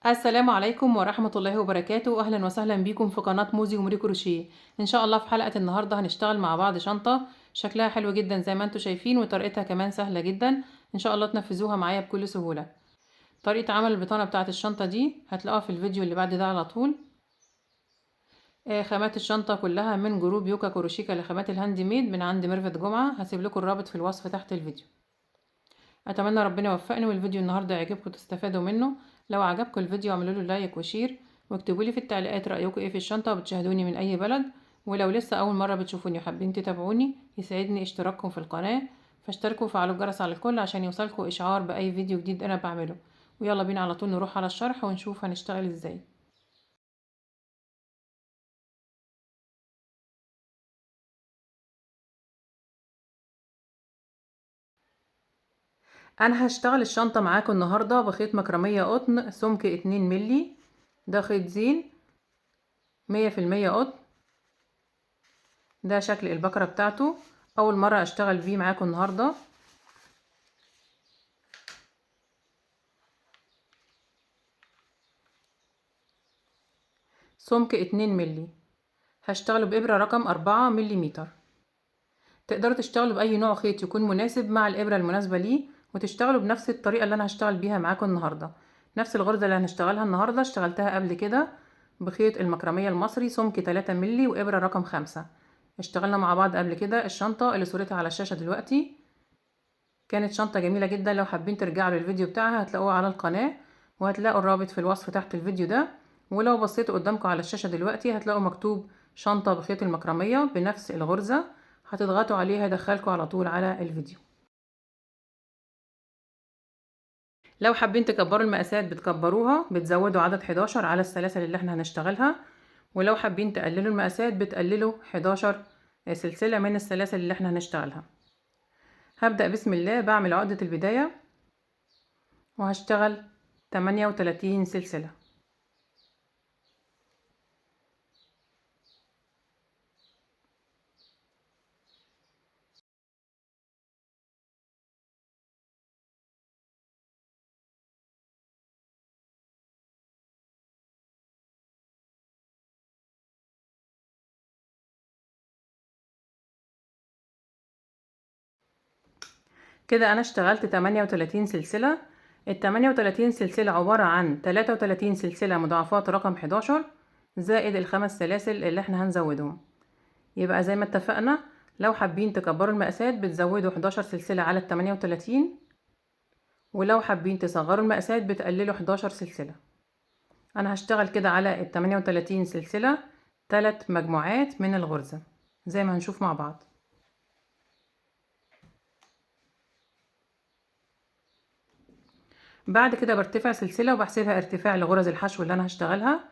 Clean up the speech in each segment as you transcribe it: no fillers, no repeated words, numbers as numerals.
السلام عليكم ورحمة الله وبركاته. أهلا وسهلا بيكم في قناة موزي ومري كروشيه. إن شاء الله في حلقة النهاردة هنشتغل مع بعض شنطة شكلها حلو جدا زي ما انتوا شايفين، وطريقتها كمان سهلة جدا. إن شاء الله تنفذوها معايا بكل سهولة. طريقة عمل البطانة بتاعة الشنطة دي هتلاقوها في الفيديو اللي بعد ده على طول. خامات الشنطة كلها من جروب يوكا كروشيكا لخامات الهاند ميد من عند ميرفت جمعة. هسيب لكم الرابط في الوصف تحت الفيديو. اتمنى ربنا يوفقني والفيديو النهارده يعجبكم وتستفادوا منه. لو عجبكم الفيديو اعملوا له لايك وشير، واكتبوا لي في التعليقات رايكم ايه في الشنطه، وبتشاهدوني من اي بلد. ولو لسه اول مره بتشوفوني وحابين تتابعوني يسعدني اشتراككم في القناه، فاشتركوا وفعلوا الجرس على الكل عشان يوصلكم اشعار باي فيديو جديد انا بعمله. ويلا بينا على طول نروح على الشرح ونشوف هنشتغل ازاي. انا هشتغل الشنطه معاكم النهارده بخيط مكرميه قطن سمك 2 مللي. ده خيط زين 100% قطن. ده شكل البكرة بتاعته. اول مرة اشتغل بيه معاكم النهاردة. سمك 2 ملي. هشتغله بإبرة رقم 4 مليمتر. تقدروا تشتغلوا بأي نوع خيط يكون مناسب مع الإبرة المناسبة ليه، وتشتغلوا بنفس الطريقة اللي أنا هشتغل بيها معاكم النهاردة. نفس الغرزة اللي هنشتغلها النهاردة اشتغلتها قبل كده بخيط المكرمية المصري سمك 3 ملي وإبرة رقم 5. اشتغلنا مع بعض قبل كده الشنطة اللي صورتها على الشاشة دلوقتي. كانت شنطة جميلة جدا. لو حابين ترجعوا للفيديو بتاعها هتلاقوه على القناة، وهتلاقوا الرابط في الوصف تحت الفيديو ده. ولو بصيتوا قدامكم على الشاشة دلوقتي هتلاقوا مكتوب شنطة بخيط المكرمية بنفس الغرزة. هتضغطوا عليها يدخلكوا على طول على الفيديو. لو حابين تكبروا المقاسات بتكبروها، بتزودوا عدد 11 على السلاسل اللي احنا هنشتغلها. ولو حابين تقللوا المقاسات بتقللوا 11 سلسلة من السلاسل اللي احنا هنشتغلها. هبدأ بسم الله بعمل عقدة البداية وهشتغل 38 سلسلة. كده انا اشتغلت 38 سلسلة. ال 38 سلسلة عبارة عن 33 سلسلة مضاعفات رقم 11 زائد الخمس سلاسل اللي احنا هنزودهم. يبقى زي ما اتفقنا، لو حابين تكبروا المقاسات بتزودوا 11 سلسلة على ال 38، ولو حابين تصغروا المقاسات بتقللوا 11 سلسلة. انا هشتغل كده على ال 38 سلسلة 3 مجموعات من الغرزة زي ما هنشوف مع بعض. بعد كده برتفع سلسلة وبحسبها ارتفاع لغرز الحشو اللي انا هشتغلها.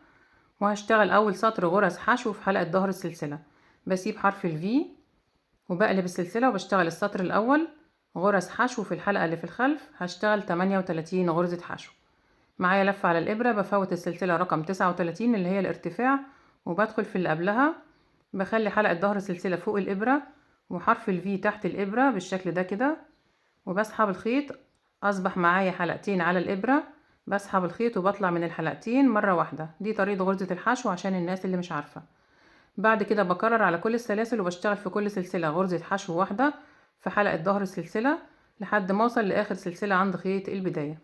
وهشتغل اول سطر غرز حشو في حلقة ظهر السلسلة. بسيب حرف الفي وبقلب السلسلة وبشتغل السطر الاول غرز حشو. في الحلقة اللي في الخلف هشتغل 38 غرزة حشو. معايا لفة على الابرة بفوت السلسلة رقم 39 اللي هي الارتفاع، وبدخل في اللي قبلها. بخلي حلقة ظهر السلسلة فوق الابرة وحرف الفي تحت الابرة بالشكل ده كده، وبسحب الخيط. اصبح معايا حلقتين على الابرة. بسحب الخيط وبطلع من الحلقتين مرة واحدة. دي طريقة غرزة الحشو عشان الناس اللي مش عارفة. بعد كده بكرر على كل السلاسل وبشتغل في كل سلسلة غرزة حشو واحدة في حلقة ظهر السلسلة لحد ما اوصل لاخر سلسلة عند خيط البداية.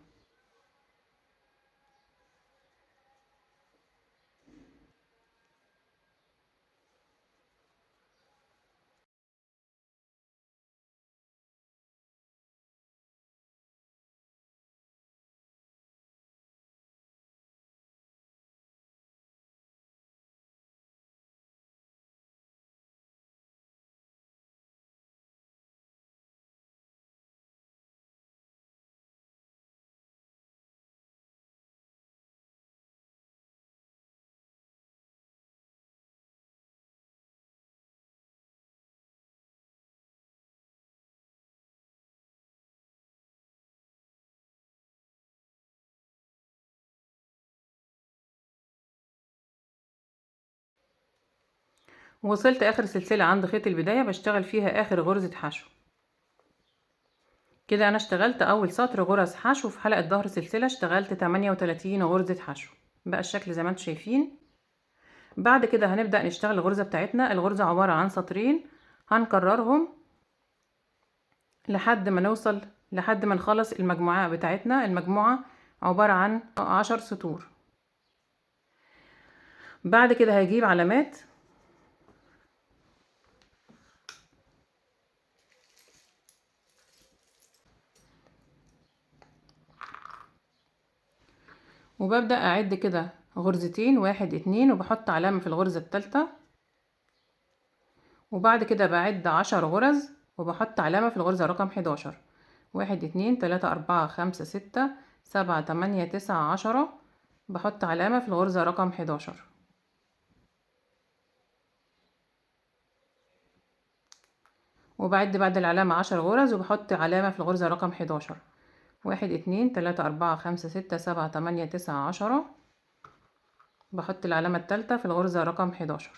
وصلت اخر سلسلة عند خيط البداية بشتغل فيها اخر غرزة حشو. كده انا اشتغلت اول سطر غرز حشو في حلقة ظهر سلسلة، اشتغلت 38 غرزة حشو. بقى الشكل زي ما انتم شايفين. بعد كده هنبدأ نشتغل الغرزة بتاعتنا. الغرزة عبارة عن سطرين هنكررهم لحد ما نخلص المجموعة بتاعتنا. المجموعة عبارة عن 10 سطور. بعد كده هجيب علامات وببدأ أعد كده غرزتين، 1 2، وبحط علامة في الغرزة الثالثة. وبعد كده بعد 10 غرز وبحط علامة في الغرزة رقم 11. 1 2 3 4 5 6 7 8 9 10، بحط علامة في الغرزة رقم 11. وبعد بعد العلامة 10 غرز وبحط علامة في الغرزة رقم 11. 1 2 3 4 5 6 7 8 9 10، بحط العلامة الثالثة في الغرزة رقم 11.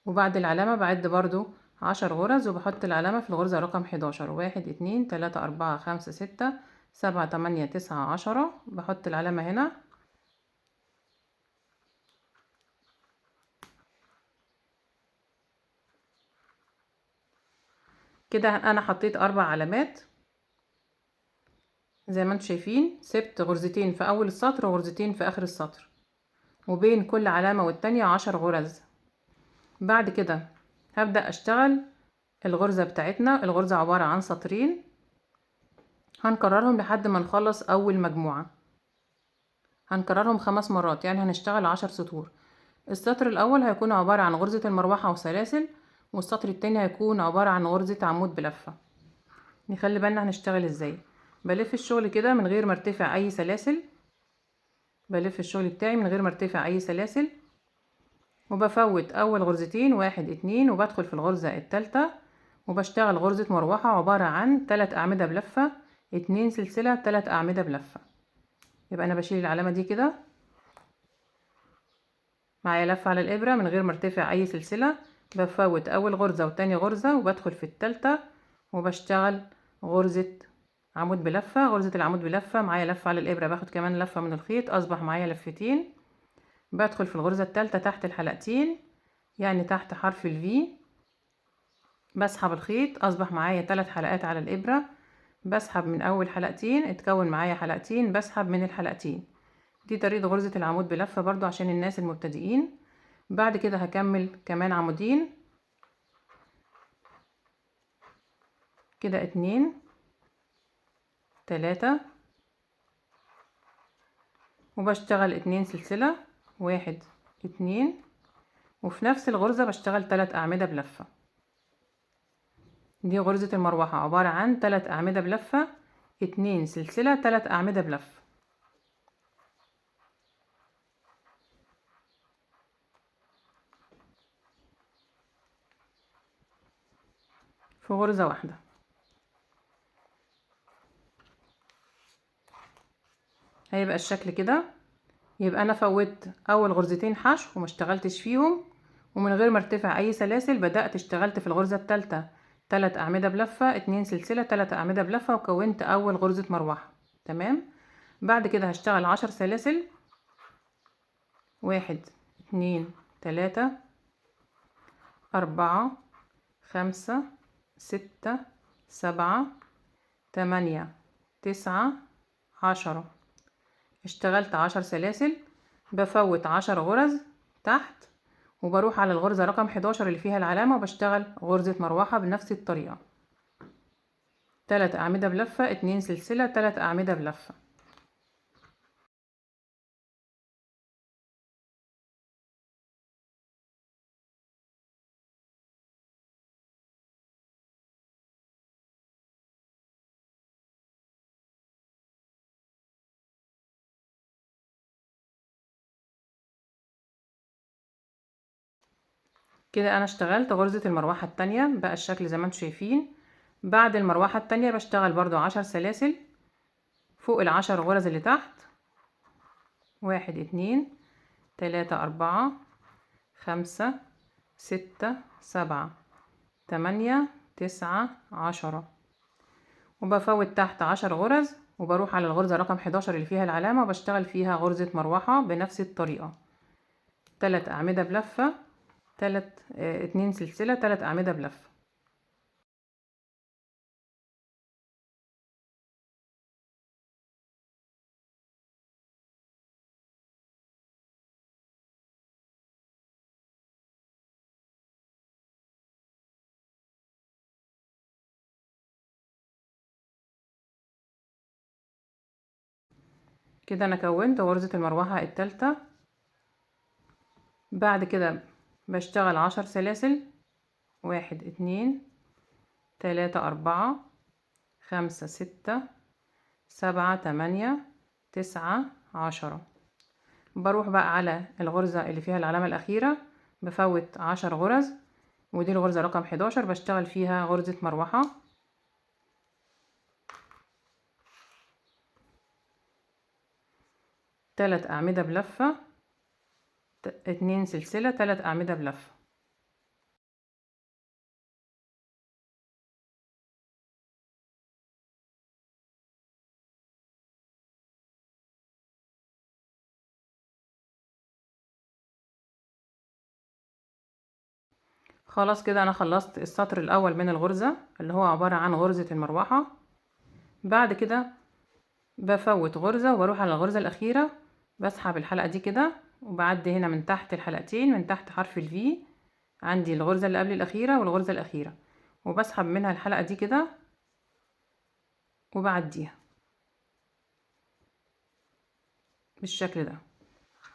وبعد العلامة بعد برضو 10 غرز وبحط العلامة في الغرزة رقم 11. 1 2 3 4 5 6 7 8 9 10، بحط العلامة هنا. كده انا حطيت 4 علامات زي ما انتم شايفين. سبت غرزتين في اول السطر وغرزتين في اخر السطر، وبين كل علامة والتانية 10 غرز. بعد كده هبدأ اشتغل الغرزة بتاعتنا. الغرزة عبارة عن سطرين هنكررهم لحد ما نخلص اول مجموعة. هنكررهم 5 مرات، يعني هنشتغل 10 سطور. السطر الاول هيكون عبارة عن غرزة المروحة وسلاسل، والسطر التاني هيكون عبارة عن غرزة عمود بلفة. نخلي بالنا هنشتغل ازاي. بلف الشغل كده من غير ما ارتفع اي سلاسل. بلف الشغل بتاعي من غير ما ارتفع اي سلاسل، وبفوت اول غرزتين 1 2، وبدخل في الغرزة الثالثة وبشتغل غرزة مروحة عبارة عن 3 اعمدة بلفة، 2 سلسلة، 3 اعمدة بلفة. يبقى انا بشيل العلامة دي كده، معايا لفة على الابرة من غير ما ارتفع اي سلسلة. بفوت اول غرزة وتاني غرزة وبدخل في الثالثة وبشتغل غرزة عمود بلفة. غرزة العمود بلفة معايا لفة على الابرة، باخد كمان لفة من الخيط، اصبح معايا لفتين. بدخل في الغرزة الثالثة تحت الحلقتين، يعني تحت حرف الفي. بسحب الخيط، اصبح معايا 3 حلقات على الابرة. بسحب من اول حلقتين، اتكون معايا حلقتين، بسحب من الحلقتين. دي طريقة غرزة العمود بلفة برضو عشان الناس المبتدئين. بعد كده هكمل كمان عمودين كده، 2 3، وبشتغل 2 سلسلة، 1 2، وفي نفس الغرزة بشتغل 3 أعمدة بلفة. دي غرزة المروحة عبارة عن 3 أعمدة بلفة، 2 سلسلة، 3 أعمدة بلفة في غرزة واحدة. هيبقى الشكل كده. يبقى انا فوتت اول غرزتين حشو وما اشتغلتش فيهم، ومن غير ما ارتفع اي سلاسل بدأت اشتغلت في الغرزة الثالثة 3 اعمدة بلفة، 2 سلسلة، 3 اعمدة بلفة، وكونت اول غرزة مروحة. تمام. بعد كده هشتغل 10 سلاسل، 1 2 3 4 5 6 7 8 9 10. اشتغلت 10 سلاسل، بفوت 10 غرز تحت، وبروح على الغرزة رقم 11 اللي فيها العلامة وبشتغل غرزة مروحة بنفس الطريقة. 3 أعمدة بلفة، 2 سلسلة، 3 أعمدة بلفة. كده أنا اشتغلت غرزة المروحة التانية. بقى الشكل زي ما انتم شايفين. بعد المروحة التانية بشتغل برضو 10 سلاسل فوق ال10 غرز اللي تحت. 1 2 3 4 5 6 7 8 9 10. وبفوت تحت 10 غرز، وبروح على الغرزة رقم 11 اللي فيها العلامة وبشتغل فيها غرزة مروحة بنفس الطريقة. 3 أعمدة بلفة، 2 سلسلة، 3 أعمدة بلفة. كده انا كونت غرزة المروحة التالتة. بعد كده بشتغل 10 سلاسل، 1 2 3 4 5 6 7 8 9 10. بروح بقى على الغرزة اللي فيها العلامة الأخيرة، بفوت 10 غرز، ودي الغرزة رقم 11 بشتغل فيها غرزة مروحة. 3 أعمدة بلفة، 2 سلسلة، 3 أعمدة بلفة. خلاص كده انا خلصت السطر الاول من الغرزة اللي هو عبارة عن غرزة المروحة. بعد كده بفوت غرزة وبروح على الغرزة الأخيرة، بسحب الحلقة دي كده وبعدي هنا من تحت الحلقتين، من تحت حرف الفي عندي الغرزة اللي قبل الأخيرة والغرزة الأخيرة، وبسحب منها الحلقة دي كده وبعديها بالشكل ده.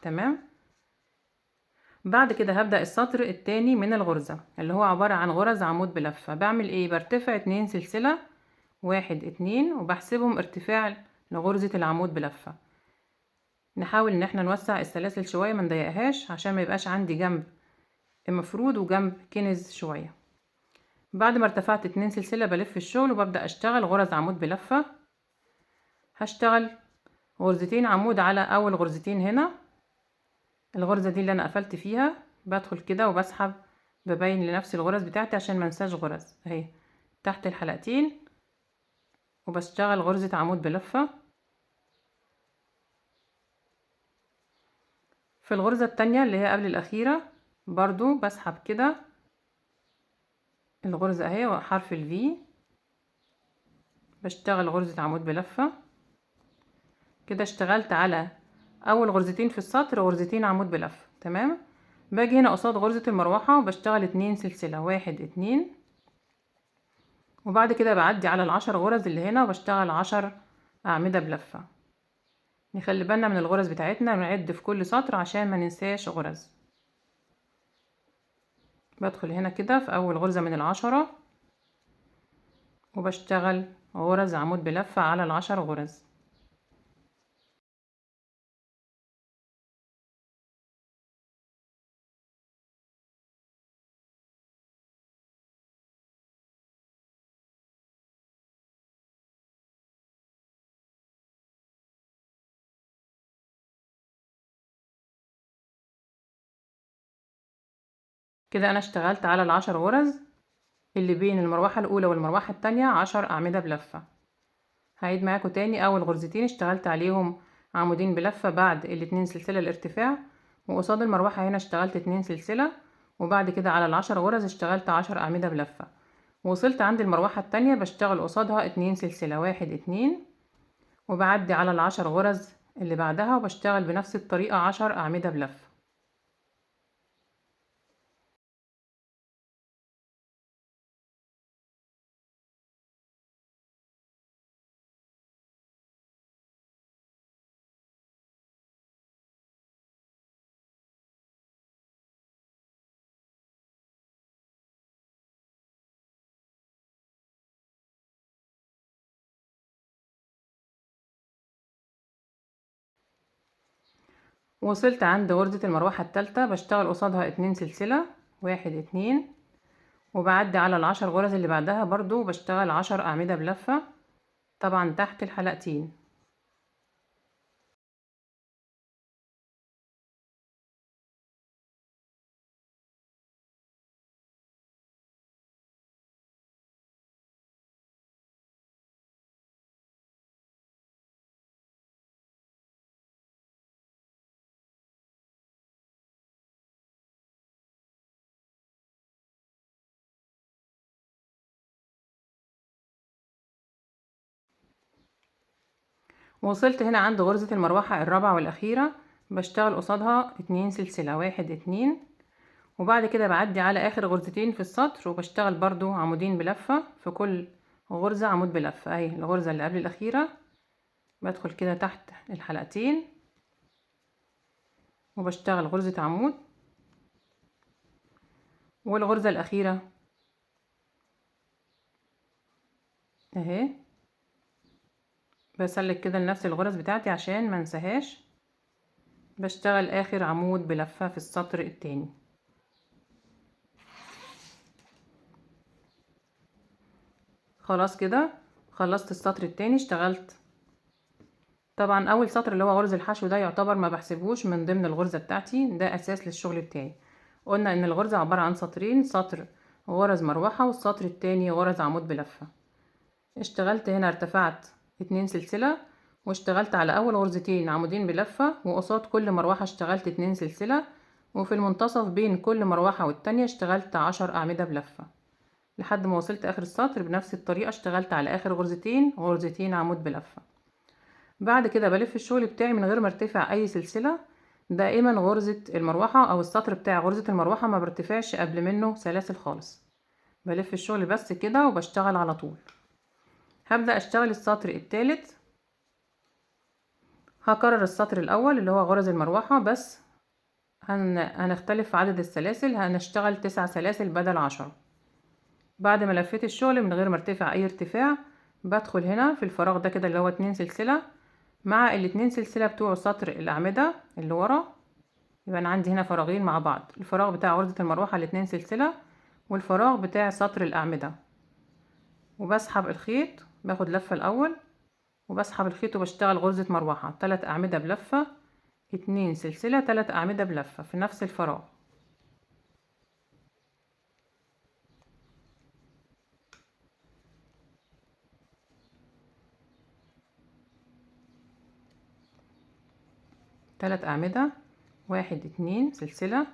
تمام. بعد كده هبدأ السطر التاني من الغرزة اللي هو عبارة عن غرز عمود بلفة. بعمل ايه؟ برتفع 2 سلسلة، 1 2، وبحسبهم ارتفاع لغرزة العمود بلفة. نحاول ان احنا نوسع السلاسل شوية، ما نضيقهاش عشان ما يبقاش عندي جنب مفرود وجنب كنز شوية. بعد ما ارتفعت 2 سلسلة بلف الشغل وببدأ اشتغل غرز عمود بلفة. هشتغل غرزتين عمود على اول غرزتين هنا، الغرزة دي اللي انا قفلت فيها، بدخل كده وبسحب، ببين لنفسي الغرز بتاعتي عشان ما انساش غرز اهي تحت الحلقتين، وبشتغل غرزة عمود بلفة. في الغرزة التانية اللي هي قبل الأخيرة برضو بسحب كده الغرزة اهي وحرف الفي، بشتغل غرزة عمود بلفة. كده اشتغلت على اول غرزتين في السطر غرزتين عمود بلفة. تمام. باجي هنا قصاد غرزة المروحة وبشتغل 2 سلسلة، 1 2، وبعد كده بعدي على ال10 غرز اللي هنا وبشتغل 10 أعمدة بلفة. نخلي بالنا من الغرز بتاعتنا ونعد في كل سطر عشان ما ننساش غرز. بدخل هنا كده في اول غرزة من ال10 وبشتغل غرز عمود بلفة على ال10 غرز. كده انا اشتغلت على ال10 غرز اللي بين المروحة الاولى والمروحة التانية 10 أعمدة بلفة. هعيد معاكم تاني. اول غرزتين اشتغلت عليهم عمودين بلفة بعد ال2 سلسلة الارتفاع، وقصاد المروحة هنا اشتغلت 2 سلسلة، وبعد كده على ال10 غرز اشتغلت 10 أعمدة بلفة. وصلت عند المروحة التانية بشتغل قصادها 2 سلسلة، 1 2، وبعدي على ال10 غرز اللي بعدها وبشتغل بنفس الطريقة 10 أعمدة بلفة. وصلت عند غرزة المروحة التالتة بشتغل قصادها 2 سلسلة، 1 2، وبعدي على ال10 غرز اللي بعدها برضو بشتغل 10 أعمدة بلفة، طبعا تحت الحلقتين. وصلت هنا عند غرزة المروحة الرابعة والأخيرة، بشتغل قصادها 2 سلسلة، 1 2، وبعد كده بعدي على آخر غرزتين في السطر وبشتغل برضو عمودين بلفة في كل غرزة، عمود بلفة اهي الغرزة اللي قبل الأخيرة، بدخل كده تحت الحلقتين وبشتغل غرزة عمود، والغرزة الأخيرة اهي بسلك كده لنفس الغرز بتاعتي عشان ما انساهاش، بشتغل آخر عمود بلفة في السطر التاني. خلاص كده خلصت السطر التاني، اشتغلت طبعا اول سطر اللي هو غرز الحشو ده يعتبر ما بحسبوش من ضمن الغرزة بتاعتي، ده اساس للشغل بتاعي. قلنا ان الغرزة عبارة عن سطرين، سطر غرز مروحة والسطر التاني غرز عمود بلفة. اشتغلت هنا ارتفعت 2 سلسلة، واشتغلت على اول غرزتين عمودين بلفة، وقصاد كل مروحة اشتغلت 2 سلسلة، وفي المنتصف بين كل مروحة والتانية اشتغلت 10 اعمدة بلفة لحد ما وصلت اخر السطر. بنفس الطريقة اشتغلت على اخر غرزتين عمود بلفة. بعد كده بلف الشغل بتاعي من غير ما ارتفع اي سلسلة. دائما غرزة المروحة او السطر بتاع غرزة المروحة ما برتفعش قبل منه سلاسل خالص، بلف الشغل بس كده وبشتغل على طول. هبدأ اشتغل السطر الثالث، هكرر السطر الاول اللي هو غرز المروحة، بس هنختلف في عدد السلاسل، هنشتغل 9 سلاسل بدل 10. بعد ما لفيت الشغل من غير ما ارتفع اي ارتفاع، بدخل هنا في الفراغ ده كده اللي هو 2 سلسلة مع الاتنين سلسلة بتوع سطر الأعمدة اللي ورا. يبقى أنا عندي هنا فراغين مع بعض، الفراغ بتاع غرزة المروحة الاتنين سلسلة، والفراغ بتاع سطر الأعمدة، وبسحب الخيط، باخد لفة الأول وبسحب الخيط وبشتغل غرزة مروحة 3 أعمدة بلفة، 2 سلسلة، 3 أعمدة بلفة في نفس الفراغ. تلات أعمدة، 1 2 سلسلة،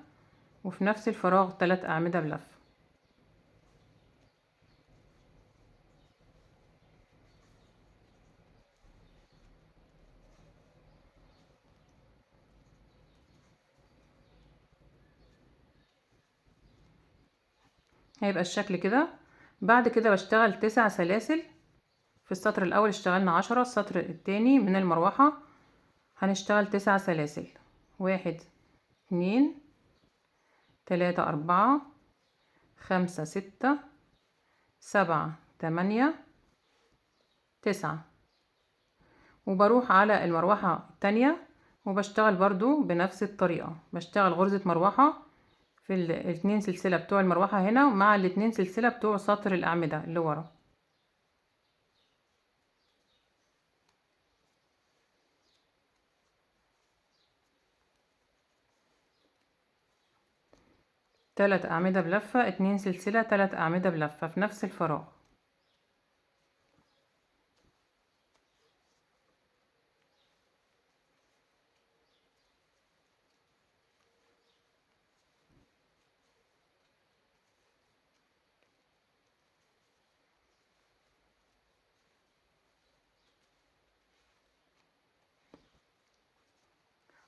وفي نفس الفراغ 3 أعمدة بلفة. هيبقى الشكل كده. بعد كده بشتغل 9 سلاسل. في السطر الأول اشتغلنا 10، السطر التاني من المروحة هنشتغل 9 سلاسل، 1 2 3 4 5 6 7 8 9، وبروح على المروحة التانية وبشتغل برضو بنفس الطريقة، بشتغل غرزة مروحة في الاتنين سلسلة بتوع المروحة هنا مع الاتنين سلسلة بتوع سطر الأعمدة اللي ورا. تلات أعمدة بلفة، 2 سلسلة، 3 أعمدة بلفة في نفس الفراغ.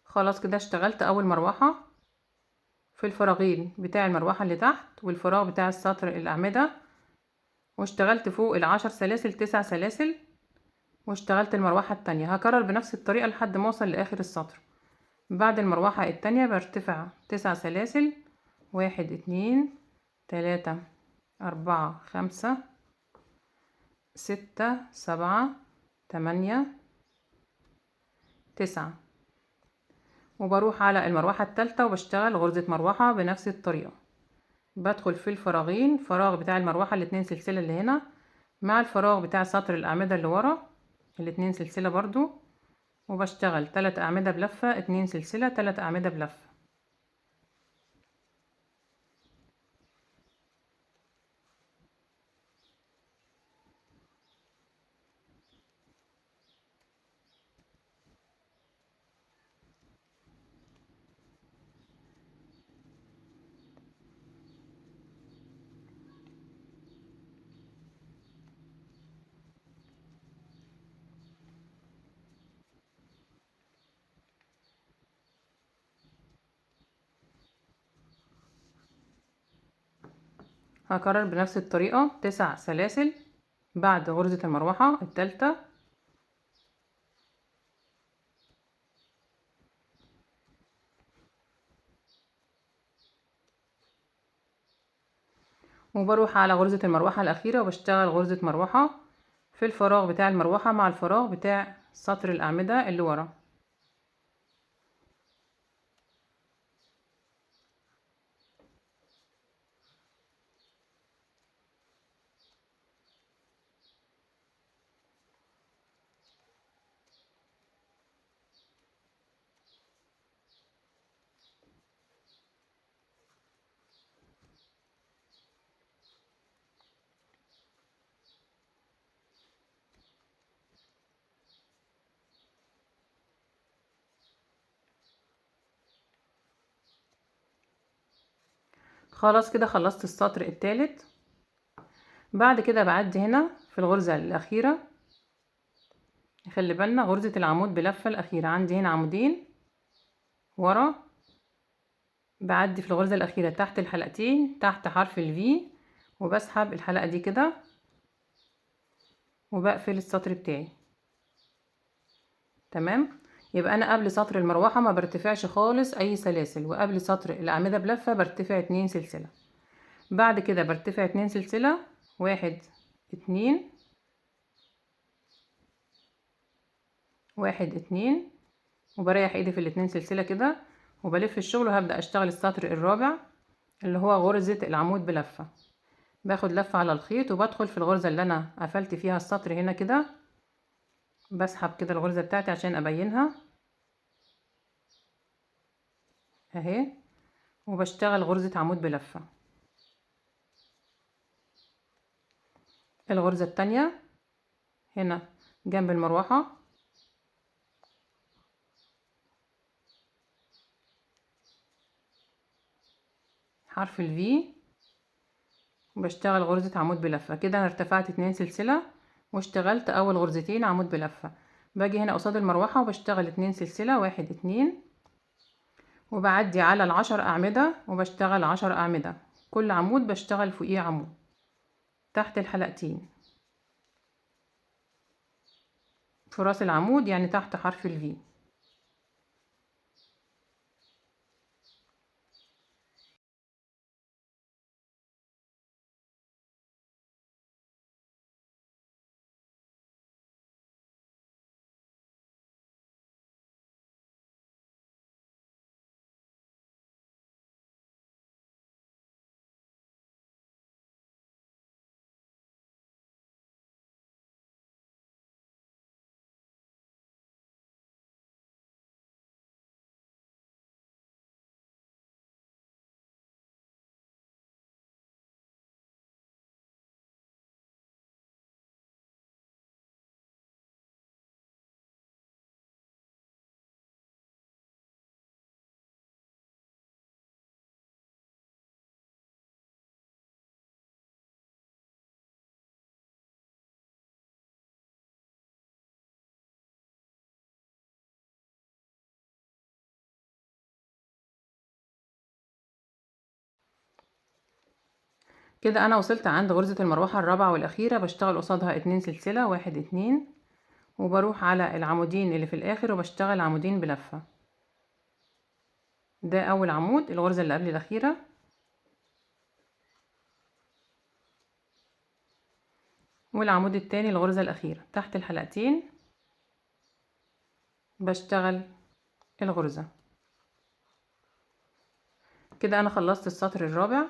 خلاص كده اشتغلت أول مروحة في الفراغين بتاع المروحة اللي تحت والفراغ بتاع السطر الأعمدة، واشتغلت فوق ال10 سلاسل 9 سلاسل، واشتغلت المروحة التانية. هكرر بنفس الطريقة لحد ما اوصل لاخر السطر. بعد المروحة التانية برتفع 9 سلاسل، 1 2 3 4 5 6 7 8 9، وبروح على المروحة التالتة وبشتغل غرزة مروحة بنفس الطريقة. بدخل في الفراغين، فراغ بتاع المروحة الاتنين سلسلة اللي هنا مع الفراغ بتاع سطر الأعمدة اللي ورا الاتنين سلسلة برضو، وبشتغل 3 أعمدة بلفة، 2 سلسلة، 3 أعمدة بلفة. هكرر بنفس الطريقة 9 سلاسل بعد غرزة المروحة التالتة، وبروح على غرزة المروحة الأخيرة وبشتغل غرزة مروحة في الفراغ بتاع المروحة مع الفراغ بتاع سطر الأعمدة اللي ورا. خلاص كده خلصت السطر التالت. بعد كده بعدي هنا في الغرزة الأخيرة، خلي بالنا غرزة العمود بلفة الأخيرة، عندي هنا عمودين ورا، بعدي في الغرزة الأخيرة تحت الحلقتين تحت حرف الفي، وبسحب الحلقة دي كده وبقفل السطر بتاعي. تمام، يبقى أنا قبل سطر المروحة ما برتفعش خالص أي سلاسل، وقبل سطر الأعمدة بلفة برتفع 2 سلسلة. بعد كده برتفع 2 سلسلة، 1 2 1 2، وبريح ايدي في الاتنين سلسلة كده وبلف الشغل، وهبدأ اشتغل السطر الرابع اللي هو غرزة العمود بلفة. باخد لفة على الخيط وبدخل في الغرزة اللي انا قفلت فيها السطر هنا كده، بسحب كده الغرزة بتاعتي عشان ابينها اهي، وبشتغل غرزة عمود بلفة. الغرزة التانية هنا جنب المروحة، حرف الفي، وبشتغل غرزة عمود بلفة. كده انا ارتفعت 2 سلسلة واشتغلت اول غرزتين عمود بلفة. باجي هنا قصاد المروحة وبشتغل 2 سلسلة، 1 2، وبعدي على ال10 أعمدة وبشتغل 10 أعمدة، كل عمود بشتغل فوقيه عمود تحت الحلقتين في راس العمود، يعني تحت حرف الفي. كده انا وصلت عند غرزة المروحة الرابعة والاخيرة، بشتغل قصادها 2 سلسلة، 1 2، وبروح على العمودين اللي في الاخر وبشتغل عمودين بلفة. ده اول عمود الغرزة اللي قبل الاخيرة، والعمود التاني الغرزة الاخيرة تحت الحلقتين بشتغل الغرزة. كده انا خلصت السطر الرابع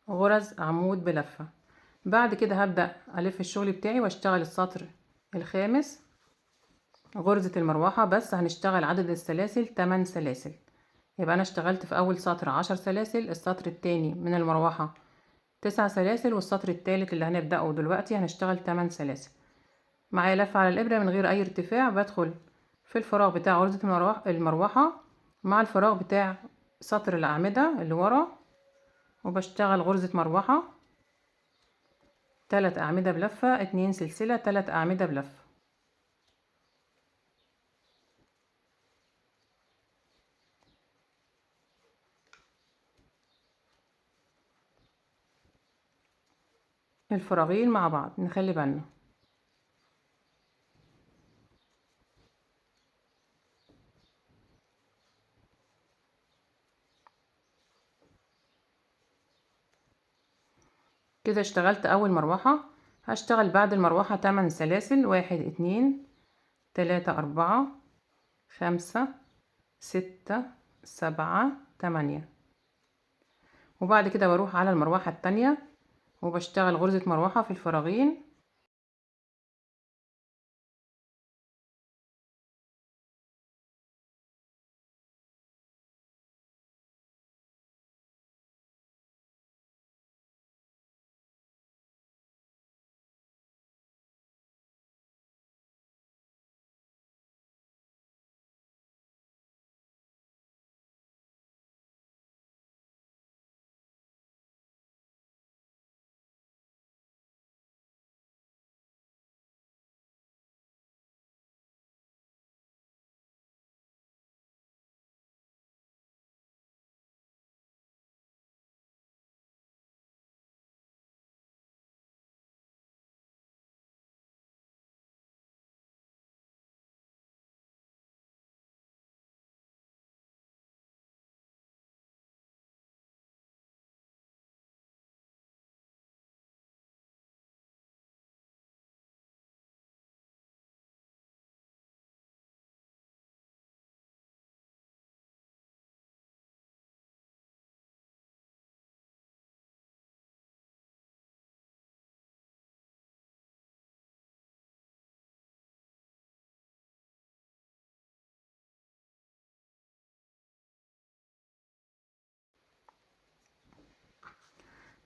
غرز عمود بلفة. بعد كده هبدأ ألف الشغل بتاعي واشتغل السطر الخامس غرزة المروحة، بس هنشتغل عدد السلاسل 8 سلاسل. يبقى أنا اشتغلت في أول سطر 10 سلاسل، السطر التاني من المروحة 9 سلاسل، والسطر التالت اللي هنبدأه دلوقتي هنشتغل 8 سلاسل. معايا لفة على الإبرة من غير أي ارتفاع، بدخل في الفراغ بتاع غرزة المروحة مع الفراغ بتاع سطر الأعمدة اللي ورا، وبشتغل غرزة مروحة 3 أعمدة بلفة، 2 سلسلة، 3 أعمدة بلفة. الفراغين مع بعض، نخلي بالنا. كده اشتغلت اول مروحة. هشتغل بعد المروحة 8 سلاسل، 1 2 3 4 5 6 7 8. وبعد كده بروح على المروحة التانية وبشتغل غرزة مروحة في الفراغين.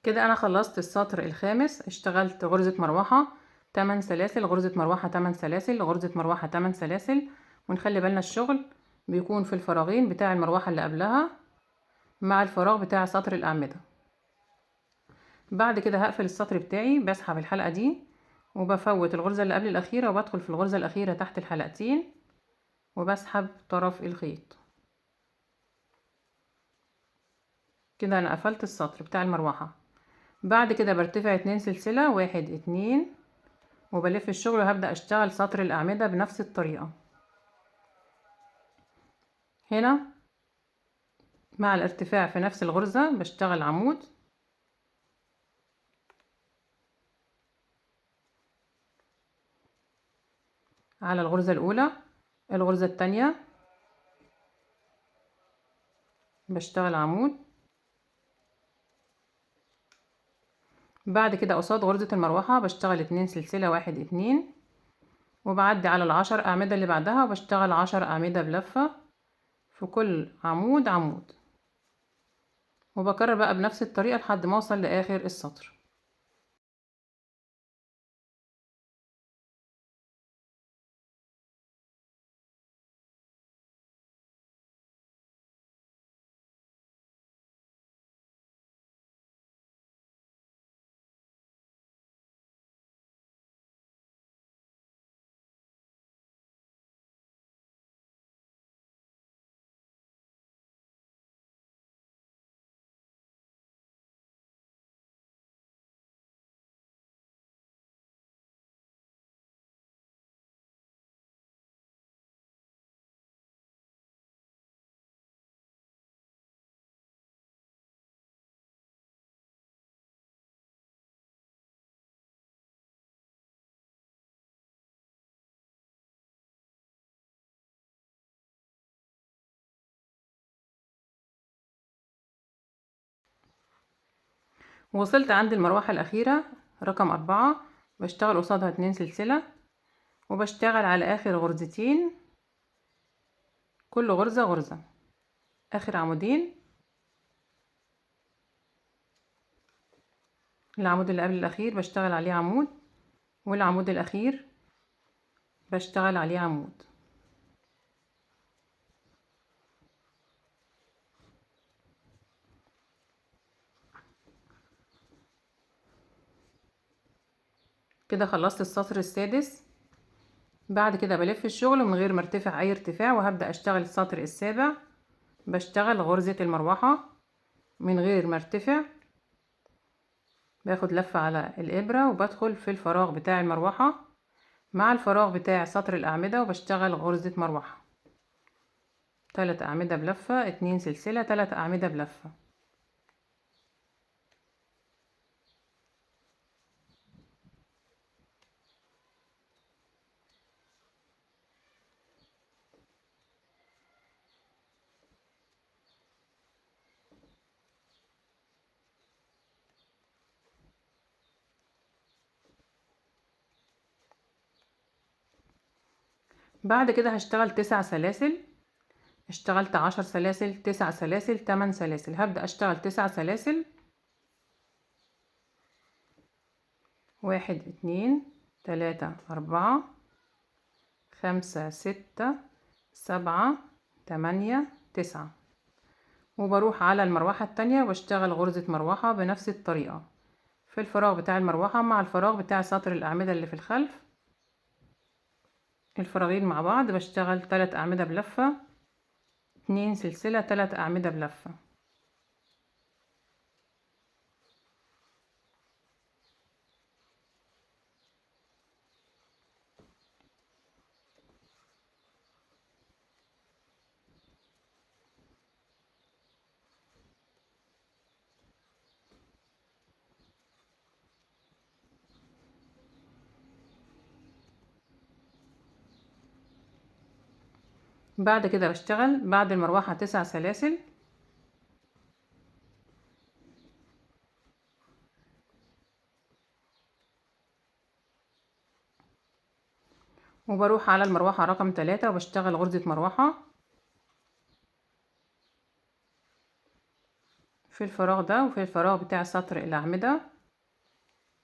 كده انا خلصت السطر الخامس. اشتغلت غرزة مروحة 8 سلاسل، غرزة مروحة 8 سلاسل، غرزة مروحة 8 سلاسل. ونخلي بالنا الشغل بيكون في الفراغين بتاع المروحة اللي قبلها مع الفراغ بتاع سطر الأعمدة. بعد كده هقفل السطر بتاعي، بسحب الحلقة دي وبفوت الغرزة اللي قبل الأخيرة وبدخل في الغرزة الأخيرة تحت الحلقتين وبسحب طرف الخيط. كده انا قفلت السطر بتاع المروحة. بعد كده برتفع 2 سلسلة، 1 2، وبلف الشغل وهبدأ اشتغل سطر الأعمدة بنفس الطريقة. هنا مع الارتفاع في نفس الغرزة بشتغل عمود، على الغرزة الأولى. الغرزة التانية بشتغل عمود. بعد كده قصاد غرزة المروحة بشتغل 2 سلسلة، 1 2، وبعدي على ال10 أعمدة اللي بعدها وبشتغل 10 أعمدة بلفة في كل عمود عمود، وبكرر بقى بنفس الطريقة لحد ما اوصل لآخر السطر. وصلت عند المروحة الأخيرة رقم 4، بشتغل قصادها 2 سلسلة وبشتغل على آخر غرزتين، كل غرزة غرزة. آخر عمودين، العمود اللي قبل الأخير بشتغل عليه عمود، والعمود الأخير بشتغل عليه عمود. كده خلصت السطر السادس. بعد كده بلف الشغل من غير ما ارتفع أي ارتفاع وهبدأ أشتغل السطر السابع. بشتغل غرزة المروحة من غير ما ارتفع، باخد لفة على الإبرة وبدخل في الفراغ بتاع المروحة مع الفراغ بتاع سطر الأعمدة وبشتغل غرزة مروحة. 3 أعمدة بلفة، 2 سلسلة، 3 أعمدة بلفة. بعد كده هشتغل 9 سلاسل. اشتغلت 10 سلاسل، 9 سلاسل، 8 سلاسل. هبدأ اشتغل 9 سلاسل. 1 2 3 4 5 6 7 8 9. وبروح على المروحة التانية واشتغل غرزة مروحة بنفس الطريقة في الفراغ بتاع المروحة مع الفراغ بتاع سطر الأعمدة اللي في الخلف. الفراغين مع بعض بشتغل 3 أعمدة بلفة، 2 سلسلة، 3 أعمدة بلفة. بعد كده بشتغل بعد المروحة 9 سلاسل. وبروح على المروحة رقم 3 وبشتغل غرزة مروحة في الفراغ ده وفي الفراغ بتاع سطر الأعمدة.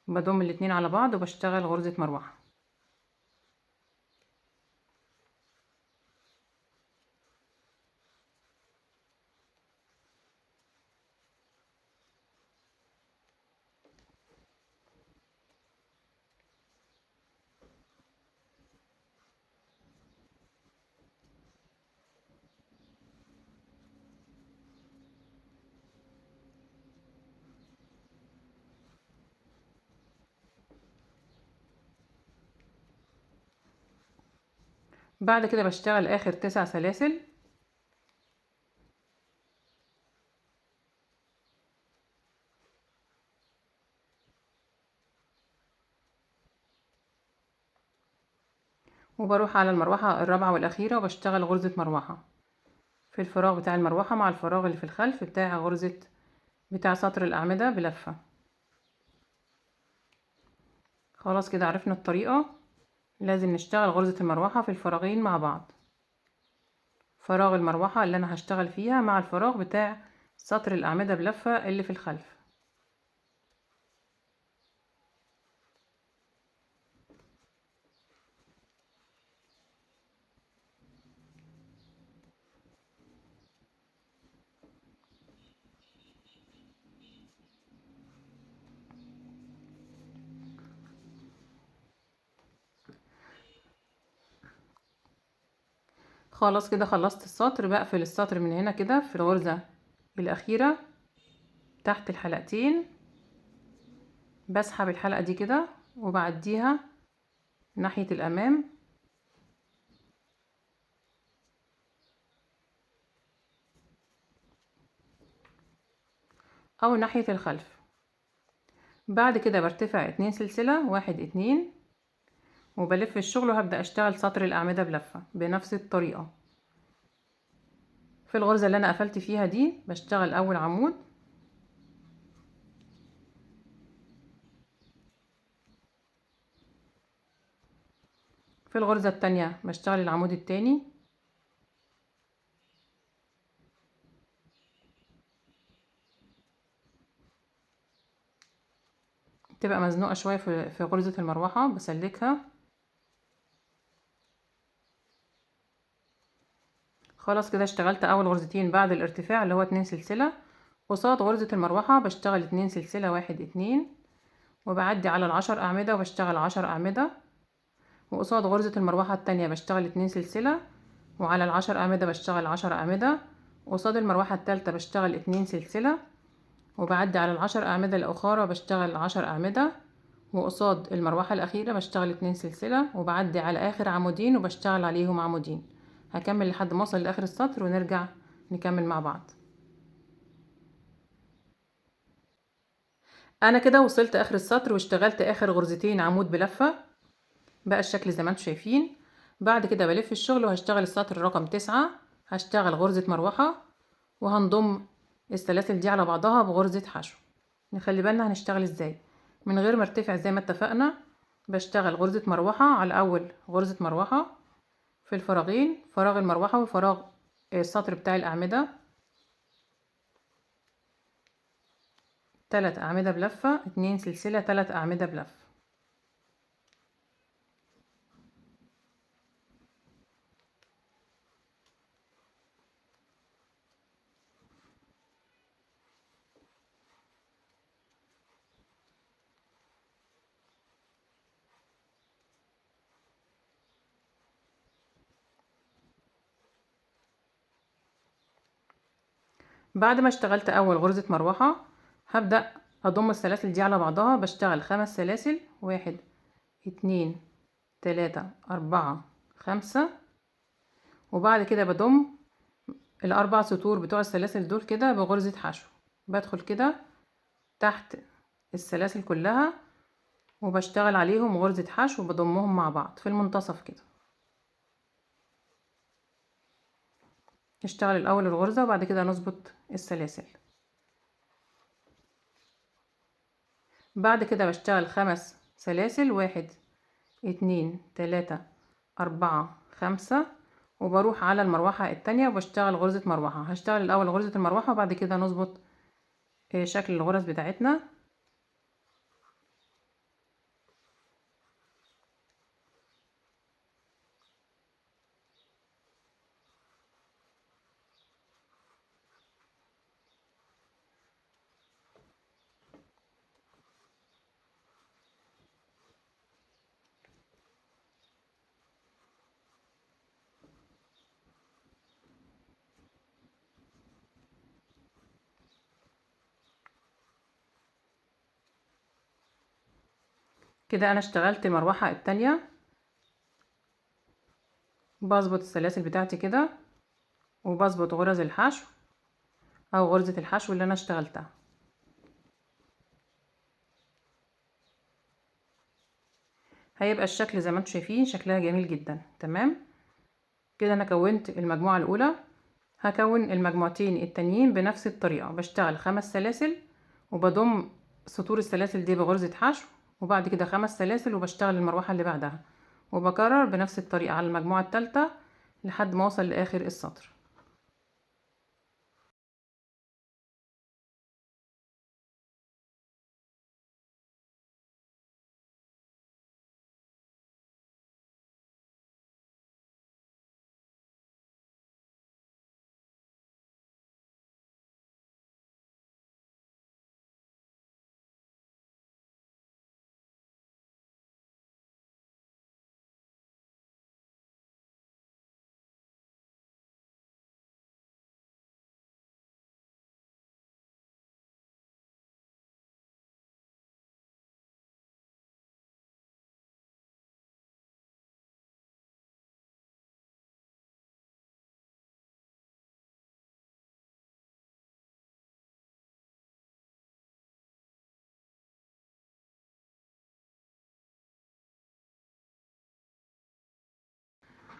بضم الاتنين على بعض وبشتغل غرزة مروحة. بعد كده بشتغل آخر 9 سلاسل. وبروح على المروحة الرابعة والأخيرة وبشتغل غرزة مروحة في الفراغ بتاع المروحة مع الفراغ اللي في الخلف بتاع غرزة بتاع سطر الأعمدة بلفة. خلاص كده عرفنا الطريقة. لازم نشتغل غرزة المروحة في الفراغين مع بعض، فراغ المروحة اللي أنا هشتغل فيها مع الفراغ بتاع سطر الأعمدة بلفة اللي في الخلف. خلاص كده خلصت السطر. بقفل السطر من هنا كده في الغرزة الأخيرة تحت الحلقتين، بسحب الحلقة دي كده وبعديها ناحية الأمام أو ناحية الخلف. بعد كده برتفع 2 سلسلة، 1 2، وبلف الشغل وهبدأ أشتغل سطر الأعمدة بلفة بنفس الطريقة. في الغرزة اللي أنا قفلت فيها دي بشتغل أول عمود، في الغرزة التانية بشتغل العمود التاني، تبقى مزنوقة شوية في غرزة المروحة بسلكها. خلاص كده اشتغلت أول غرزتين بعد الارتفاع اللي هو 2 سلسلة. قصاد غرزة المروحة بشتغل 2 سلسلة، 1 2، وبعدي على ال10 أعمدة وبشتغل 10 أعمدة. وقصاد غرزة المروحة التانية بشتغل 2 سلسلة، وعلى ال10 أعمدة بشتغل 10 أعمدة. وقصاد المروحة التالتة بشتغل 2 سلسلة، وبعدي على العشر أعمدة الأخرى بشتغل 10 أعمدة، وقصاد المروحة الأخيرة بشتغل 2 سلسلة، وبعدي على آخر عمودين وبشتغل عليهم عمودين. هكمل لحد ما اوصل لآخر السطر ونرجع نكمل مع بعض. انا كده وصلت اخر السطر واشتغلت اخر غرزتين عمود بلفة، بقى الشكل زي ما انتم شايفين. بعد كده بلف الشغل وهشتغل السطر رقم 9، هشتغل غرزة مروحة وهنضم السلاسل دي على بعضها بغرزة حشو. نخلي بالنا هنشتغل ازاي من غير ما ارتفع زي ما اتفقنا. بشتغل غرزة مروحة على اول غرزة مروحة في الفراغين، فراغ المروحة وفراغ السطر بتاع الأعمدة، 3 أعمدة بلفة، 2 سلسلة، 3 أعمدة بلفة. بعد ما اشتغلت اول غرزة مروحة هبدأ اضم السلاسل دي على بعضها. بشتغل 5 سلاسل، 1 2 3 4 5، وبعد كده بضم الاربع سطور بتوع السلاسل دول كده بغرزة حشو. بدخل كده تحت السلاسل كلها وبشتغل عليهم غرزة حشو وبضمهم مع بعض في المنتصف كده. نشتغل الاول الغرزة وبعد كده نظبط السلاسل. بعد كده بشتغل 5 سلاسل، 1 2 3 4 5، وبروح على المروحة التانية وبشتغل غرزة مروحة. هشتغل الاول غرزة المروحة وبعد كده نظبط شكل الغرز بتاعتنا. كده انا اشتغلت المروحة التانية، بظبط السلاسل بتاعتي كده وبظبط غرز الحشو او غرزة الحشو اللي انا اشتغلتها. هيبقى الشكل زي ما انتم شايفين شكلها جميل جدا. تمام كده انا كونت المجموعة الاولى. هكون المجموعتين التانيين بنفس الطريقة. بشتغل 5 سلاسل وبضم سطور السلاسل دي بغرزة حشو، وبعد كده 5 سلاسل وبشتغل المروحة اللي بعدها، وبكرر بنفس الطريقة على المجموعة التالتة لحد ما اوصل لاخر السطر.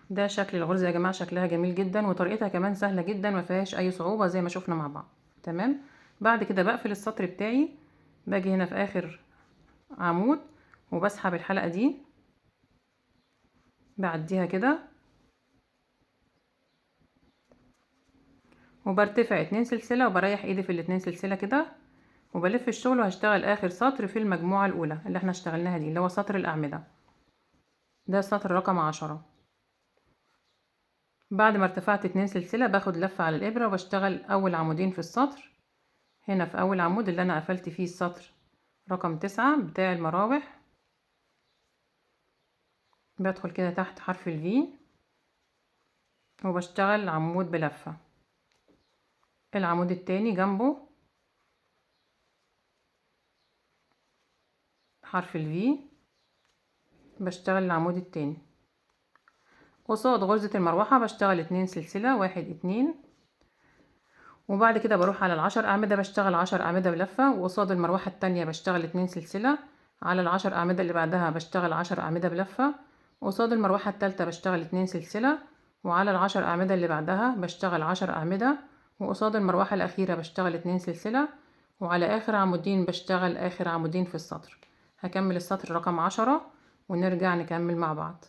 ده شكل الغرزة يا جماعة، شكلها جميل جدا وطريقتها كمان سهلة جدا ما فيهاش اي صعوبة زي ما شفنا مع بعض. تمام بعد كده بقفل السطر بتاعي، باجي هنا في اخر عمود وبسحب الحلقة دي بعديها كده وبرتفع 2 سلسلة وبريح ايدي في الاتنين سلسلة كده، وبلف الشغل وهشتغل اخر سطر في المجموعة الاولى اللي احنا اشتغلناها دي اللي هو سطر الاعمدة. ده السطر رقم 10. بعد ما ارتفعت 2 سلسلة باخد لفة على الابرة وبشتغل اول عمودين في السطر. هنا في اول عمود اللي انا قفلت فيه السطر رقم 9 بتاع المراوح، بدخل كده تحت حرف الفي وبشتغل عمود بلفة. العمود التاني جنبه حرف الفي، بشتغل العمود التاني. قصاد غرزة المروحة بشتغل 2 سلسلة، 1 2. وبعد كده بروح على ال10 أعمدة بشتغل 10 أعمدة بلفة، وقصاد المروحة التانية بشتغل 2 سلسلة. على ال10 أعمدة اللي بعدها بشتغل 10 أعمدة بلفة، وقصاد المروحة التالتة بشتغل 2 سلسلة. وعلى ال10 أعمدة اللي بعدها بشتغل 10 أعمدة، وقصاد المروحة الأخيرة بشتغل 2 سلسلة. وعلى آخر عمودين بشتغل آخر عمودين في السطر. هكمل السطر رقم 10 ونرجع نكمل مع بعض.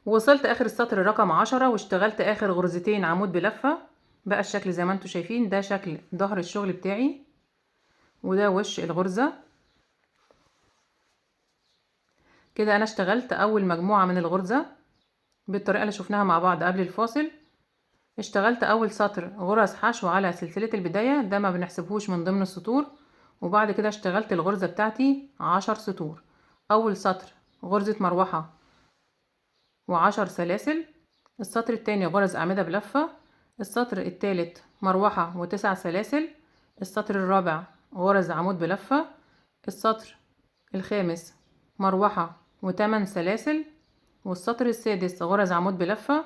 وصلت اخر السطر رقم 10 واشتغلت اخر غرزتين عمود بلفة. بقى الشكل زي ما انتوا شايفين، ده شكل ظهر الشغل بتاعي، وده وش الغرزة. كده انا اشتغلت اول مجموعة من الغرزة بالطريقة اللي شفناها مع بعض قبل الفاصل. اشتغلت اول سطر غرز حشو على سلسلة البداية، ده ما بنحسبهوش من ضمن السطور. وبعد كده اشتغلت الغرزة بتاعتي 10 سطور. اول سطر غرزة مروحة و10 سلاسل. السطر التاني غرز أعمدة بلفة. السطر التالت مروحة و9 سلاسل. السطر الرابع غرز عمود بلفة. السطر الخامس مروحة و8 سلاسل. والسطر السادس غرز عمود بلفة.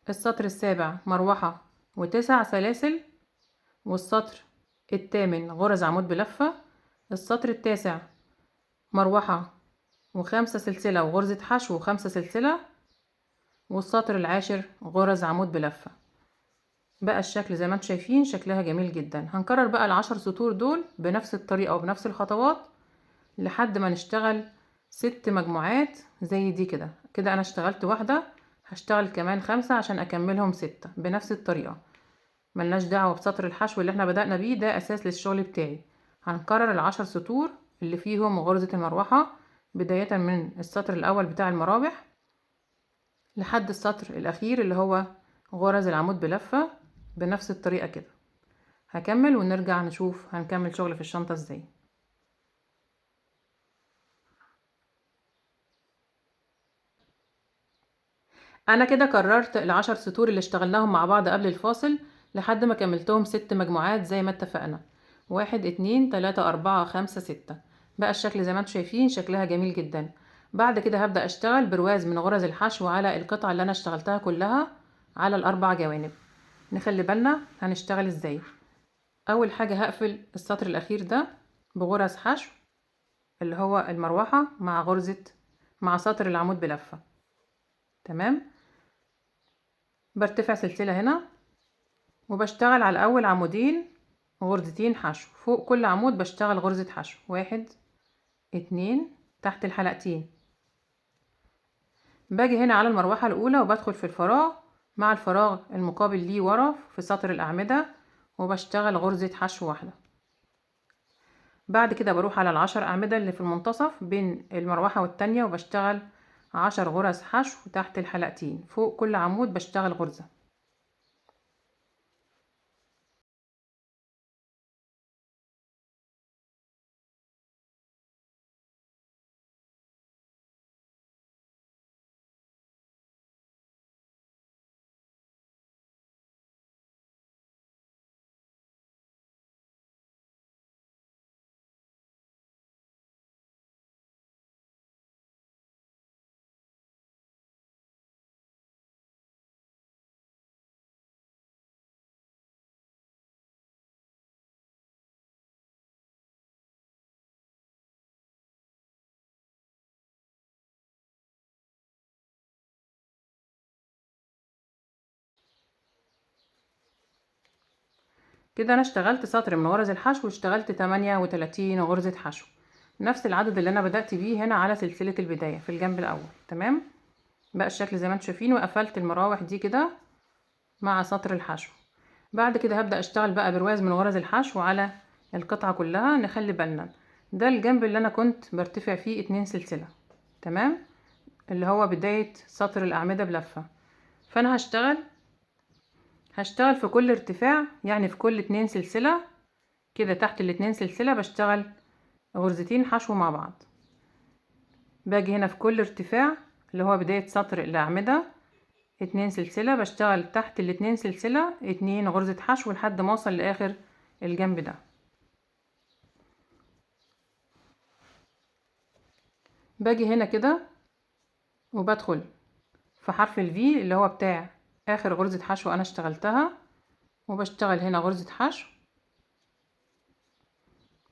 السطر السابع مروحة و9 سلاسل. والسطر الثامن غرز عمود بلفة. السطر التاسع مروحة و5 سلسلة وغرزة حشو و5 سلسلة. والسطر العاشر غرز عمود بلفة. بقى الشكل زي ما انتم شايفين شكلها جميل جدا. هنكرر بقى ال10 سطور دول بنفس الطريقة وبنفس الخطوات لحد ما نشتغل 6 مجموعات زي دي كده. كده انا اشتغلت واحدة، هشتغل كمان 5 عشان اكملهم 6 بنفس الطريقة. ملناش دعوة بسطر الحشو اللي احنا بدأنا بيه، ده اساس للشغل بتاعي. هنكرر ال10 سطور اللي فيهم غرزة المروحة بداية من السطر الاول بتاع المرابح لحد السطر الاخير اللي هو غرز العمود بلفة بنفس الطريقة كده. هكمل ونرجع نشوف هنكمل شغل في الشنطة ازاي. انا كده كررت ال10 سطور اللي اشتغلناهم مع بعض قبل الفاصل لحد ما كملتهم 6 مجموعات زي ما اتفقنا. 1 2 3 4 5 6. بقى الشكل زي ما انتم شايفين شكلها جميل جدا. بعد كده هبدأ اشتغل برواز من غرز الحشو على القطعة اللي انا اشتغلتها كلها على الاربع جوانب. نخلي بالنا هنشتغل ازاي. اول حاجة هقفل السطر الاخير ده بغرز حشو اللي هو المروحة مع سطر العمود بلفة. تمام. برتفع سلسلة هنا وبشتغل على اول عمودين غرزتين حشو. فوق كل عمود بشتغل غرزة حشو، 1 2 تحت الحلقتين. باجي هنا على المروحة الاولى وبدخل في الفراغ مع الفراغ المقابل ليه ورا في سطر الاعمدة وبشتغل غرزة حشو واحدة. بعد كده بروح على ال10 أعمدة اللي في المنتصف بين المروحة والتانية وبشتغل 10 غرز حشو تحت الحلقتين. فوق كل عمود بشتغل غرزة. كده انا اشتغلت سطر من غرز الحشو واشتغلت 38 غرزة حشو، نفس العدد اللي انا بدأت بيه هنا على سلسلة البداية في الجنب الاول. تمام. بقى الشكل زي ما انتم شايفين وقفلت المراوح دي كده مع سطر الحشو. بعد كده هبدأ اشتغل بقى برواز من غرز الحشو على القطعة كلها. نخلي بالنا ده الجنب اللي انا كنت برتفع فيه 2 سلسلة. تمام. اللي هو بداية سطر الأعمدة بلفة. فأنا هشتغل في كل ارتفاع، يعني في كل 2 سلسلة كده تحت ال2 سلسلة بشتغل غرزتين حشو مع بعض. باجي هنا في كل ارتفاع اللي هو بداية سطر الأعمدة 2 سلسلة بشتغل تحت ال2 سلسلة 2 غرزة حشو لحد ما اوصل لآخر الجنب ده. باجي هنا كده وبدخل في حرف الفي اللي هو بتاع اخر غرزة حشو انا اشتغلتها، وبشتغل هنا غرزة حشو.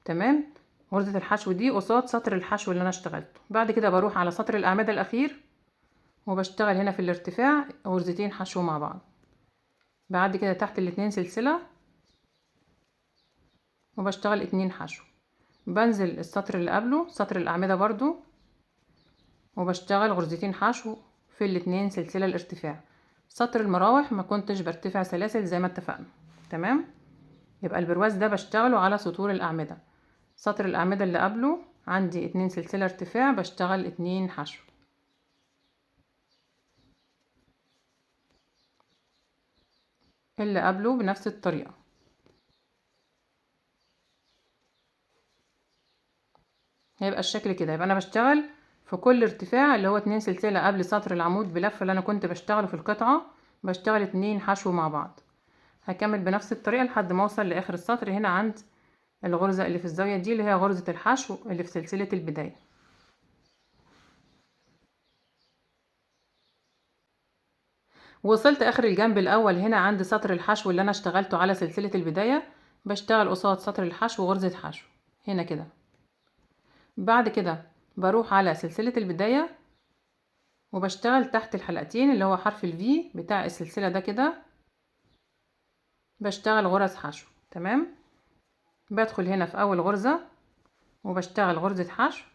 تمام. غرزة الحشو دي قصاد سطر الحشو اللي انا اشتغلته. بعد كده بروح على سطر الاعمدة الاخير وبشتغل هنا في الارتفاع غرزتين حشو مع بعض. بعد كده تحت الاتنين سلسلة وبشتغل 2 حشو. بنزل السطر اللي قبله سطر الاعمدة برضو وبشتغل غرزتين حشو في الاتنين سلسلة الارتفاع. سطر المراوح ما كنتش برتفع سلاسل زي ما اتفقنا. تمام. يبقى البرواز ده بشتغله على سطور الاعمدة. سطر الاعمدة اللي قبله عندي 2 سلسلة ارتفاع، بشتغل 2 حشو. اللي قبله بنفس الطريقة. هيبقى الشكل كده. يبقى انا بشتغل في كل ارتفاع اللي هو 2 سلسلة قبل سطر العمود بلفة اللي انا كنت بشتغله في القطعة، بشتغل 2 حشو مع بعض. هكمل بنفس الطريقة لحد ما اوصل لاخر السطر هنا عند الغرزة اللي في الزاوية دي اللي هي غرزة الحشو اللي في سلسلة البداية. وصلت اخر الجنب الاول هنا عند سطر الحشو اللي انا اشتغلته على سلسلة البداية، بشتغل قصاد سطر الحشو غرزة حشو هنا كده. بعد كده بروح على سلسلة البداية وبشتغل تحت الحلقتين اللي هو حرف الفي بتاع السلسلة ده كده، بشتغل غرز حشو. تمام. بدخل هنا في اول غرزة وبشتغل غرزة حشو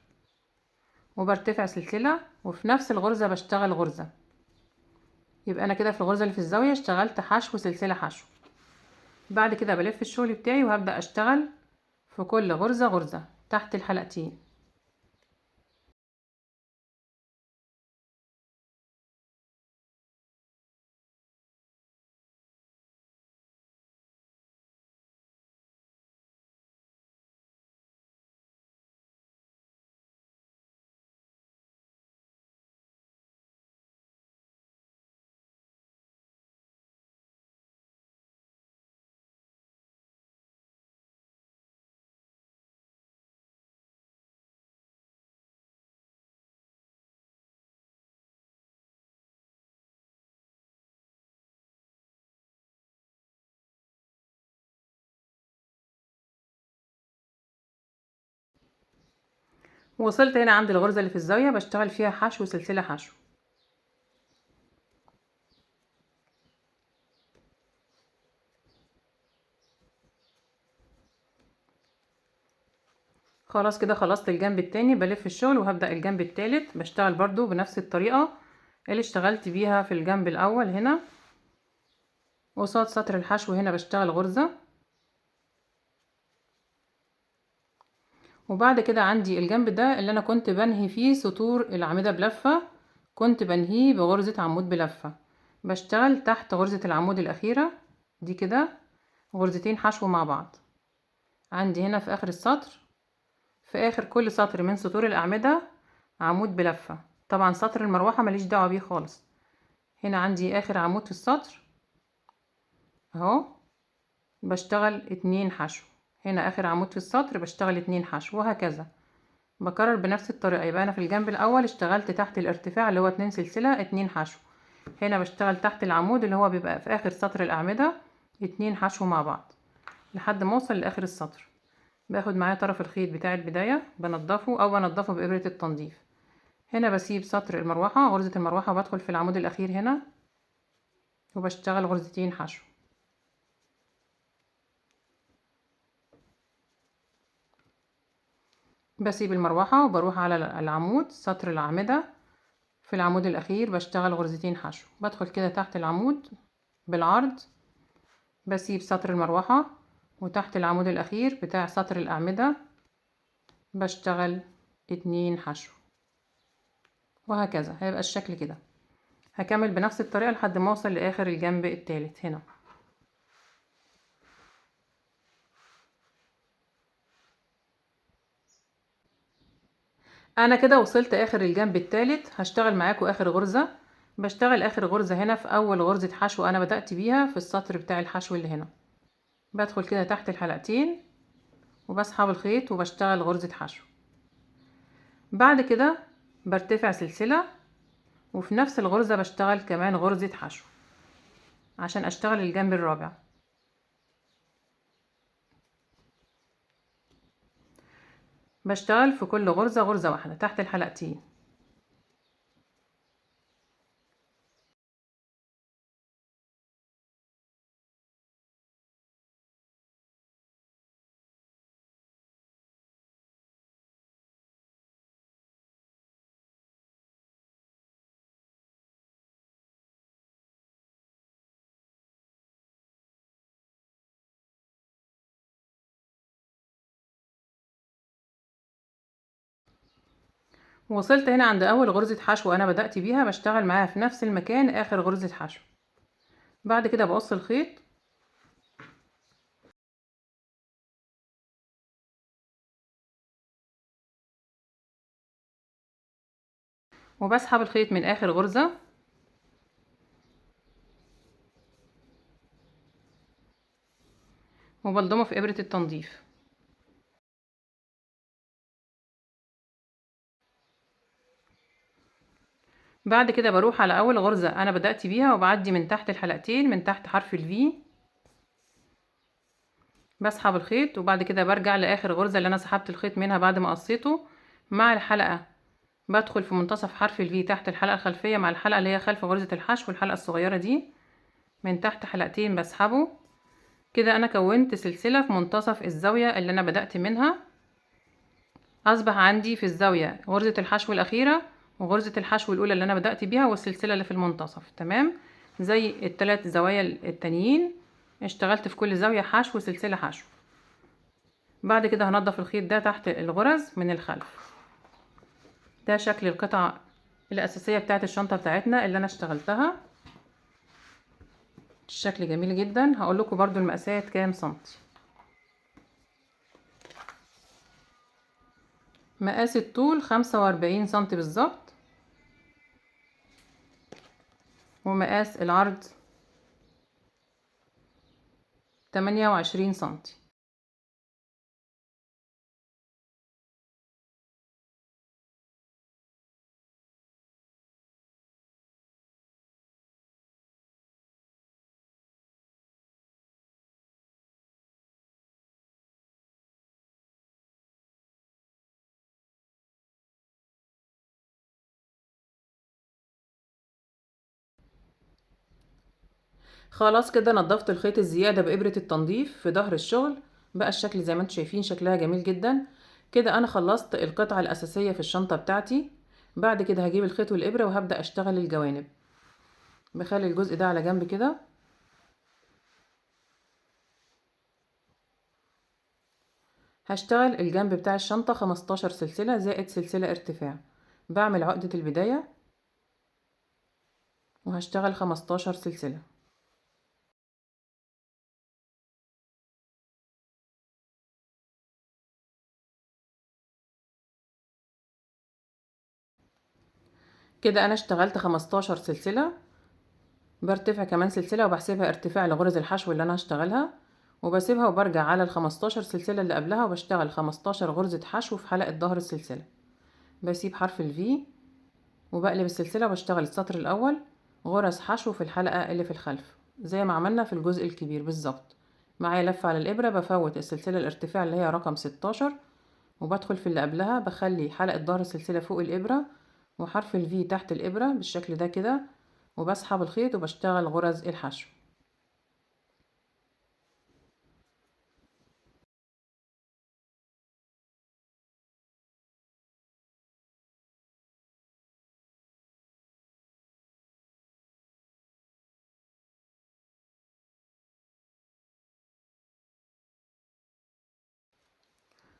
وبرتفع سلسلة وفي نفس الغرزة بشتغل غرزة. يبقى انا كده في الغرزة اللي في الزاوية اشتغلت حشو سلسلة حشو. بعد كده بلف الشغل بتاعي وهبدأ اشتغل في كل غرزة غرزة تحت الحلقتين. وصلت هنا عند الغرزة اللي في الزاوية بشتغل فيها حشو سلسلة حشو. خلاص كده خلصت الجنب التاني. بلف الشغل وهبدأ الجنب التالت بشتغل برضو بنفس الطريقة اللي اشتغلت بيها في الجنب الاول. هنا قصاد سطر الحشو هنا بشتغل غرزة، وبعد كده عندي الجنب ده اللي انا كنت بنهي فيه سطور الاعمدة بلفة، كنت بنهيه بغرزة عمود بلفة. بشتغل تحت غرزة العمود الاخيرة دي كده غرزتين حشو مع بعض. عندي هنا في اخر السطر، في اخر كل سطر من سطور الاعمدة عمود بلفة. طبعا سطر المروحة ماليش دعوة بيه خالص. هنا عندي اخر عمود في السطر اهو، بشتغل 2 حشو. هنا اخر عمود في السطر بشتغل 2 حشو، وهكذا بكرر بنفس الطريقة. يبقى انا في الجنب الاول اشتغلت تحت الارتفاع اللي هو 2 سلسلة 2 حشو. هنا بشتغل تحت العمود اللي هو بيبقى في اخر سطر الاعمدة 2 حشو مع بعض لحد ما اوصل لاخر السطر. باخد معايا طرف الخيط بتاع البداية بنضفه او بنضفه بإبرة التنظيف. هنا بسيب سطر المروحة غرزة المروحة وبدخل في العمود الاخير هنا وبشتغل غرزتين حشو. بسيب المروحة وبروح على العمود سطر الأعمدة، في العمود الأخير بشتغل غرزتين حشو. بدخل كده تحت العمود بالعرض، بسيب سطر المروحة وتحت العمود الأخير بتاع سطر الأعمدة بشتغل 2 حشو، وهكذا هيبقى الشكل كده. هكمل بنفس الطريقة لحد ما اوصل لآخر الجنب التالت. هنا انا كده وصلت اخر الجنب التالت. هشتغل معاكم اخر غرزة. بشتغل اخر غرزة هنا في اول غرزة حشو انا بدأت بيها في السطر بتاع الحشو اللي هنا. بدخل كده تحت الحلقتين وبسحب الخيط وبشتغل غرزة حشو. بعد كده برتفع سلسلة، وفي نفس الغرزة بشتغل كمان غرزة حشو عشان اشتغل الجنب الرابع. بشتغل في كل غرزة غرزة واحدة تحت الحلقتين. وصلت هنا عند اول غرزة حشو انا بدأت بيها، بشتغل معاها في نفس المكان اخر غرزة حشو. بعد كده بقص الخيط وبسحب الخيط من اخر غرزة وبلضمه في ابرة التنظيف. بعد كده بروح على اول غرزة انا بدأت بيها وبعدي من تحت الحلقتين من تحت حرف الفي، بسحب الخيط وبعد كده برجع لاخر غرزة اللي انا سحبت الخيط منها بعد ما قصيته مع الحلقة. بدخل في منتصف حرف الفي تحت الحلقة الخلفية مع الحلقة اللي هي خلف غرزة الحشو، الحلقة الصغيرة دي من تحت حلقتين بسحبه. كده انا كونت سلسلة في منتصف الزاوية اللي انا بدأت منها. اصبح عندي في الزاوية غرزة الحشو الاخيرة وغرزة الحشو الاولى اللي انا بدأت بيها والسلسلة اللي في المنتصف. تمام، زي الثلاث زوايا التانيين اشتغلت في كل زاوية حشو سلسلة حشو. بعد كده هنضف الخيط ده تحت الغرز من الخلف. ده شكل القطعة الأساسية بتاعت الشنطة بتاعتنا اللي أنا اشتغلتها. الشكل جميل جدا. هقول لكم برضو المقاسات كام سنتي. مقاس الطول 45 سنتي بالظبط، ومقاس العرض 28 سنتي. خلاص كده نضفت الخيط الزيادة بإبرة التنظيف في ظهر الشغل. بقى الشكل زي ما انتم شايفين شكلها جميل جدا. كده انا خلصت القطعة الأساسية في الشنطة بتاعتي. بعد كده هجيب الخيط والإبرة وهبدأ اشتغل الجوانب. بخلي الجزء ده على جنب كده. هشتغل الجنب بتاع الشنطة 15 سلسلة زائد سلسلة ارتفاع. بعمل عقدة البداية وهشتغل 15 سلسلة. كده انا اشتغلت 15 سلسلة. برتفع كمان سلسلة وبحسبها ارتفاع لغرز الحشو اللي انا هشتغلها، وبسيبها وبرجع على ال15 سلسلة اللي قبلها وبشتغل 15 غرزة حشو في حلقة ظهر السلسلة. بسيب حرف الفي وبقلب السلسلة وبشتغل السطر الاول غرز حشو في الحلقة اللي في الخلف زي ما عملنا في الجزء الكبير بالظبط. معايا لفة على الابرة، بفوت السلسلة الارتفاع اللي هي رقم 16 وبدخل في اللي قبلها، بخلي حلقة ظهر السلسلة فوق الابرة وحرف الفي تحت الابرة بالشكل ده كده، وبسحب الخيط وبشتغل غرز الحشو.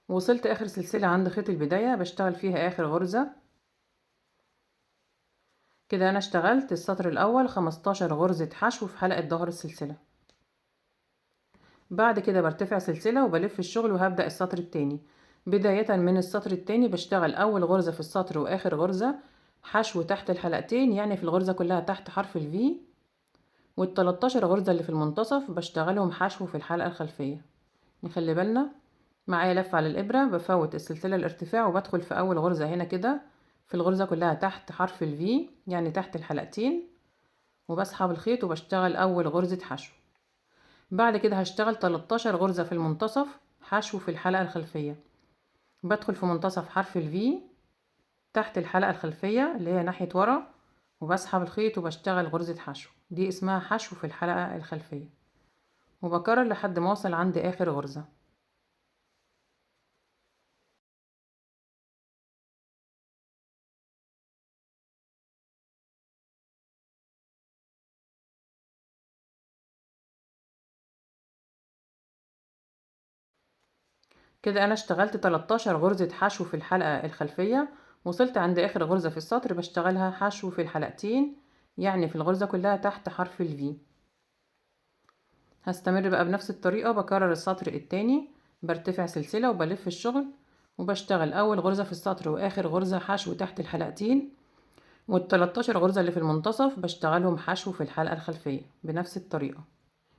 وصلت اخر سلسلة عند خيط البداية بشتغل فيها اخر غرزة. كده انا اشتغلت السطر الاول 15 غرزة حشو في حلقة ظهر السلسلة. بعد كده برتفع سلسلة وبلف الشغل وهبدأ السطر التاني. بداية من السطر التاني بشتغل اول غرزة في السطر واخر غرزة حشو تحت الحلقتين، يعني في الغرزة كلها تحت حرف الفي، وال13 غرزة اللي في المنتصف بشتغلهم حشو في الحلقة الخلفية. نخلي بالنا. معايا لفة على الإبرة، بفوت السلسلة الارتفاع وبدخل في أول غرزة هنا كده في الغرزة كلها تحت حرف الفي، يعني تحت الحلقتين، وبسحب الخيط وبشتغل اول غرزة حشو. بعد كده هشتغل 13 غرزة في المنتصف حشو في الحلقة الخلفية. بدخل في منتصف حرف الفي تحت الحلقة الخلفية اللي هي ناحية ورا، وبسحب الخيط وبشتغل غرزة حشو، دي اسمها حشو في الحلقة الخلفية، وبكرر لحد ما اوصل عند اخر غرزة. كده انا اشتغلت 13 غرزة حشو في الحلقة الخلفية، وصلت عند اخر غرزة في السطر بشتغلها حشو في الحلقتين، يعني في الغرزة كلها تحت حرف الفي. هستمر بقى بنفس الطريقة، بكرر السطر التاني، برتفع سلسلة وبلف الشغل وبشتغل اول غرزة في السطر واخر غرزة حشو تحت الحلقتين، وال13 غرزة اللي في المنتصف بشتغلهم حشو في الحلقة الخلفية بنفس الطريقة.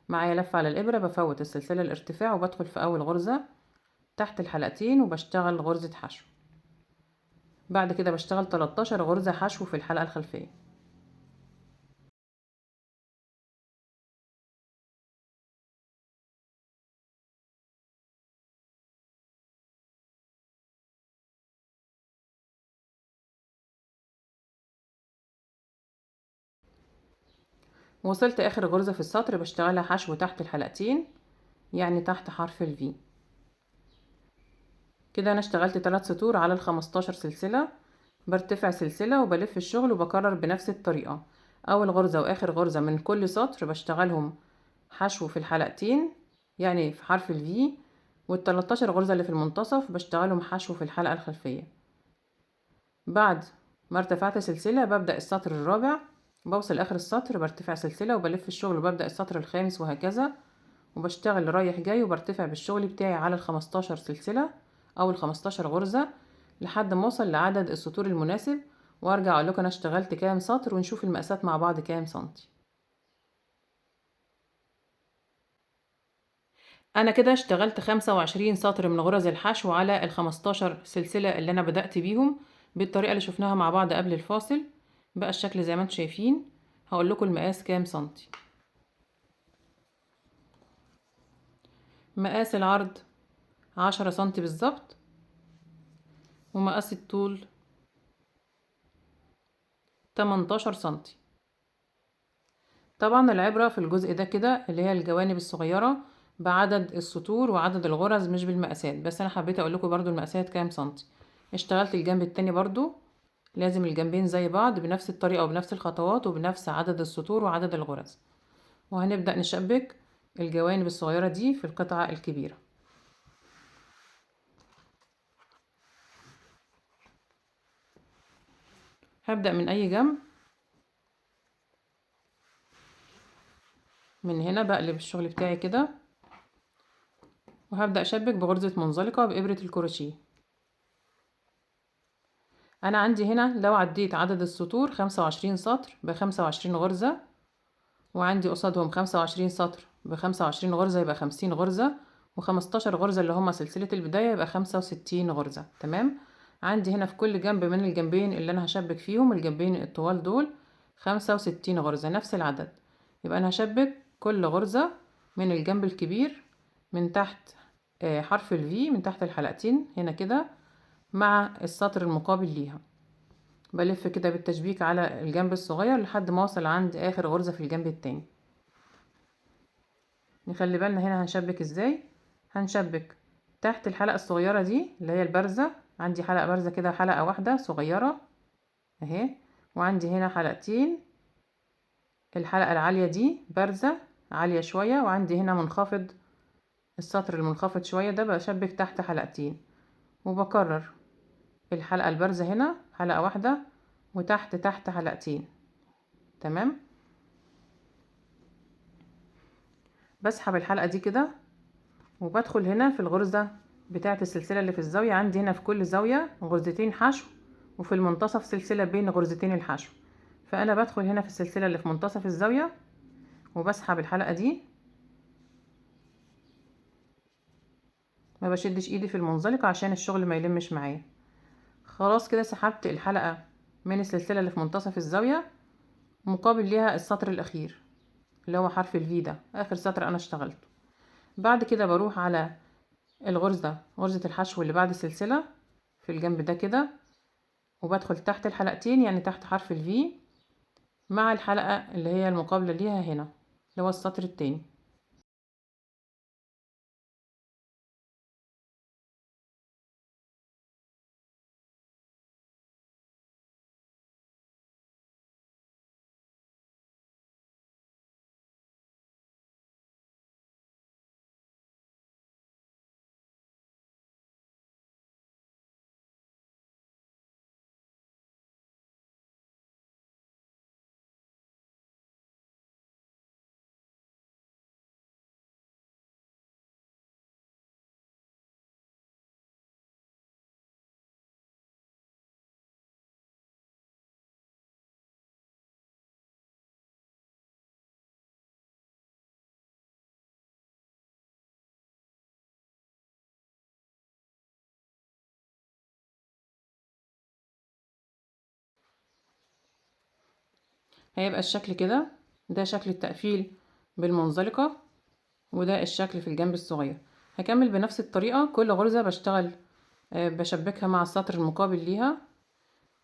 معايا لفة على الإبرة، بفوت السلسلة الارتفاع وبدخل في أول غرزة تحت الحلقتين وبشتغل غرزة حشو. بعد كده بشتغل 13 غرزة حشو في الحلقة الخلفية. وصلت آخر غرزة في السطر بشتغلها حشو تحت الحلقتين، يعني تحت حرف الفي. كده أنا اشتغلت 3 سطور على ال15 سلسلة. برتفع سلسلة وبلف الشغل وبكرر بنفس الطريقة، أول غرزة وآخر غرزة من كل سطر بشتغلهم حشو في الحلقتين، يعني في حرف الفي، وال13 غرزة اللي في المنتصف بشتغلهم حشو في الحلقة الخلفية. بعد ما ارتفعت سلسلة ببدأ السطر الرابع، بوصل آخر السطر برتفع سلسلة وبلف الشغل وببدأ السطر الخامس وهكذا، وبشتغل رايح جاي وبرتفع بالشغل بتاعي على ال15 سلسلة أو ال15 غرزة لحد ما اوصل لعدد السطور المناسب، وارجع اقول لكم انا اشتغلت كام سطر ونشوف المقاسات مع بعض كام سنتي. انا كده اشتغلت 25 سطر من غرز الحشو على ال15 سلسلة اللي انا بدأت بيهم بالطريقة اللي شفناها مع بعض قبل الفاصل. بقى الشكل زي ما انتم شايفين. هقول لكم المقاس كام سنتي. مقاس العرض 10 سنتي بالظبط، ومقاس الطول 18 سنتي. طبعا العبرة في الجزء ده كده اللي هي الجوانب الصغيرة بعدد السطور وعدد الغرز مش بالمقاسات، بس انا حبيت اقول لكم برضو المقاسات كام سنتي. اشتغلت الجنب التاني برضو، لازم الجنبين زي بعض بنفس الطريقة وبنفس الخطوات وبنفس عدد السطور وعدد الغرز. وهنبدأ نشبك الجوانب الصغيرة دي في القطعة الكبيرة. هبدأ من اي جنب، من هنا بقلب الشغل بتاعي كده، وهبدأ اشبك بغرزة منزلقة بإبرة الكروشيه. انا عندي هنا لو عديت عدد السطور 25 سطر ب25 غرزة، وعندي قصادهم 25 سطر ب25 غرزة يبقى 50 غرزة، و15 غرزة اللي هما سلسلة البداية يبقى 65 غرزة. تمام. عندي هنا في كل جنب من الجنبين اللي انا هشبك فيهم الجنبين الطوال دول 65 غرزة نفس العدد. يبقى انا هشبك كل غرزة من الجنب الكبير من تحت حرف الفي من تحت الحلقتين هنا كده مع السطر المقابل ليها. بلف كده بالتشبيك على الجنب الصغير لحد ما اوصل عند اخر غرزة في الجنب التاني. نخلي بالنا هنا هنشبك ازاي. هنشبك تحت الحلقة الصغيرة دي اللي هي البارزة، عندي حلقة بارزة كده حلقة واحدة صغيرة اهي، وعندي هنا حلقتين، الحلقة العالية دي بارزة عالية شوية، وعندي هنا منخفض، السطر المنخفض شوية ده بشبك تحت حلقتين، وبكرر الحلقة البارزة هنا حلقة واحدة وتحت حلقتين. تمام. بسحب الحلقة دي كده وبدخل هنا في الغرزة بتاعة السلسلة اللي في الزاوية، عندي هنا في كل زاوية غرزتين حشو، وفي المنتصف سلسلة بين غرزتين الحشو، فأنا بدخل هنا في السلسلة اللي في منتصف الزاوية وبسحب الحلقة دي، ما بشدش ايدي في المنزلقة عشان الشغل ما يلمش معايا. خلاص كده سحبت الحلقة من السلسلة اللي في منتصف الزاوية، مقابل ليها السطر الاخير اللي هو حرف الفي، ده اخر سطر انا اشتغلته. بعد كده بروح على الغرزة، غرزة الحشو اللي بعد السلسلة في الجنب ده كده، وبدخل تحت الحلقتين يعني تحت حرف الفي مع الحلقة اللي هي المقابلة ليها هنا اللي هو السطر التاني. هيبقى الشكل كده، ده شكل التقفيل بالمنزلقة، وده الشكل في الجنب الصغير. هكمل بنفس الطريقة، كل غرزة بشتغل بشبكها مع السطر المقابل ليها.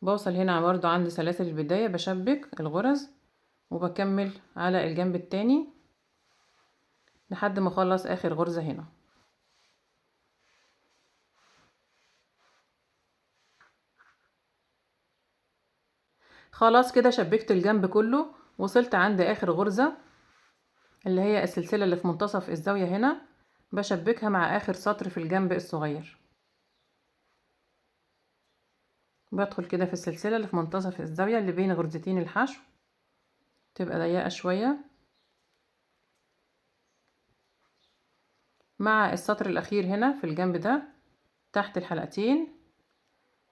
بوصل هنا برضو عند سلاسل البداية بشبك الغرز، وبكمل على الجنب التاني لحد ما اخلص اخر غرزة هنا. خلاص كده شبكت الجنب كله، وصلت عند اخر غرزة اللي هي السلسلة اللي في منتصف الزاوية هنا، بشبكها مع اخر سطر في الجنب الصغير. بدخل كده في السلسلة اللي في منتصف الزاوية اللي بين غرزتين الحشو، تبقى ضيقة شوية، مع السطر الاخير هنا في الجنب ده تحت الحلقتين،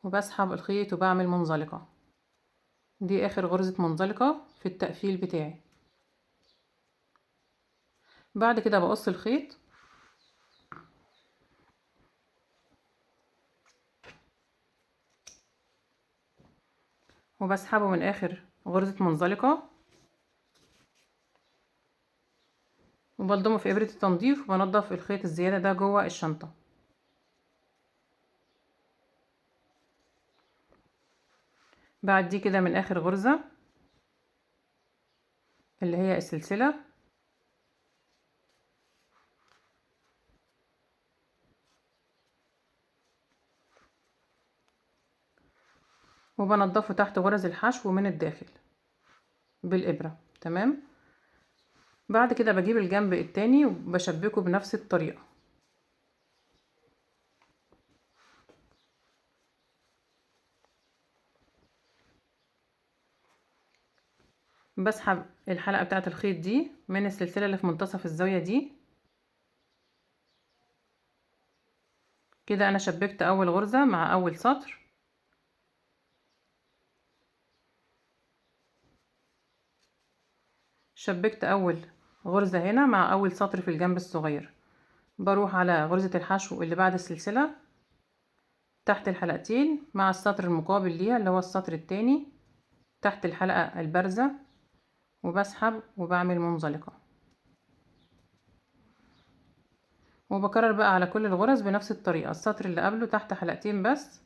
وبسحب الخيط وبعمل منزلقة. دي اخر غرزة منزلقة في التقفيل بتاعي. بعد كده بقص الخيط وبسحبه من اخر غرزة منزلقة، وبلضمه في ابرة التنظيف، وبنضف الخيط الزيادة ده جوه الشنطة. بعد دي كده من اخر غرزة اللي هي السلسلة، وبنضفه تحت غرز الحشو من الداخل بالإبرة. تمام. بعد كده بجيب الجنب التاني وبشبكه بنفس الطريقة. بسحب الحلقة بتاعة الخيط دي من السلسلة اللي في منتصف الزاوية دي كده. انا شبكت اول غرزة مع اول سطر، شبكت اول غرزة هنا مع اول سطر في الجنب الصغير. بروح على غرزة الحشو اللي بعد السلسلة تحت الحلقتين مع السطر المقابل ليها اللي هو السطر التاني تحت الحلقة البارزة، وبسحب وبعمل منزلقة. وبكرر بقى على كل الغرز بنفس الطريقة، السطر اللي قبله تحت حلقتين بس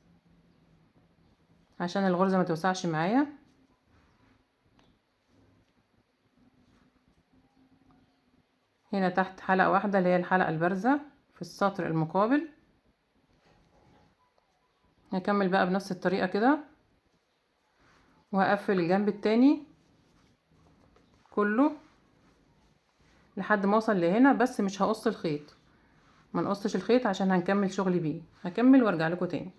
عشان الغرزة ما توسعش معايا. هنا تحت حلقة واحدة اللي هي الحلقة البارزة في السطر المقابل. هكمل بقى بنفس الطريقة كده، وهقفل الجنب التاني كله لحد ما اوصل لهنا، بس مش هقص الخيط، ما نقصش الخيط عشان هنكمل شغل بيه. هكمل وارجع لكم تاني.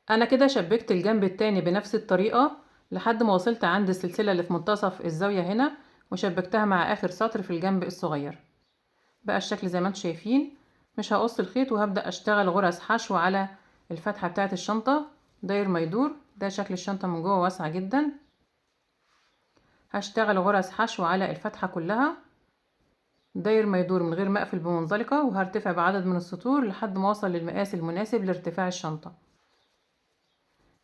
انا كده شبكت الجنب التاني بنفس الطريقة لحد ما وصلت عند السلسلة اللي في منتصف الزاوية هنا، وشبكتها مع اخر سطر في الجنب الصغير. بقى الشكل زي ما انتم شايفين. مش هقص الخيط، وهبدأ اشتغل غرز حشو على الفتحة بتاعة الشنطة داير ما يدور. ده شكل الشنطة من جوه واسعة جدا. هشتغل غرز حشو على الفتحة كلها داير ما يدور من غير ما اقفل بمنزلقة، وهرتفع بعدد من السطور لحد ما اوصل للمقاس المناسب لارتفاع الشنطة.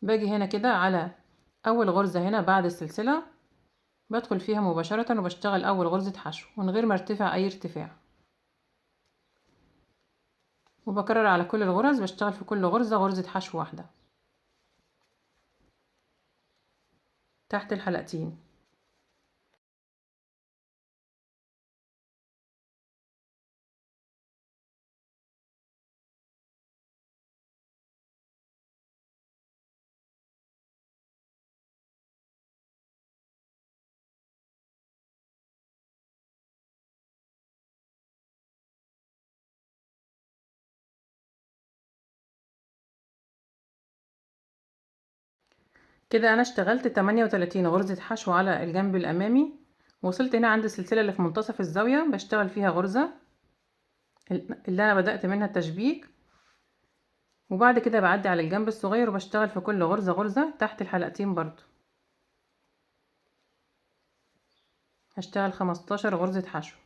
باجي هنا كده على اول غرزة هنا بعد السلسلة، بدخل فيها مباشرة وبشتغل اول غرزة حشو من غير ما ارتفع اي ارتفاع، وبكرر على كل الغرز، بشتغل في كل غرزة غرزة حشو واحدة تحت الحلقتين. كده انا اشتغلت 38 غرزة حشو على الجنب الامامي. وصلت هنا عند السلسلة اللي في منتصف الزاوية، بشتغل فيها غرزة اللي انا بدأت منها التشبيك، وبعد كده بعدي على الجنب الصغير وبشتغل في كل غرزة غرزة تحت الحلقتين برضو. هشتغل 15 غرزة حشو.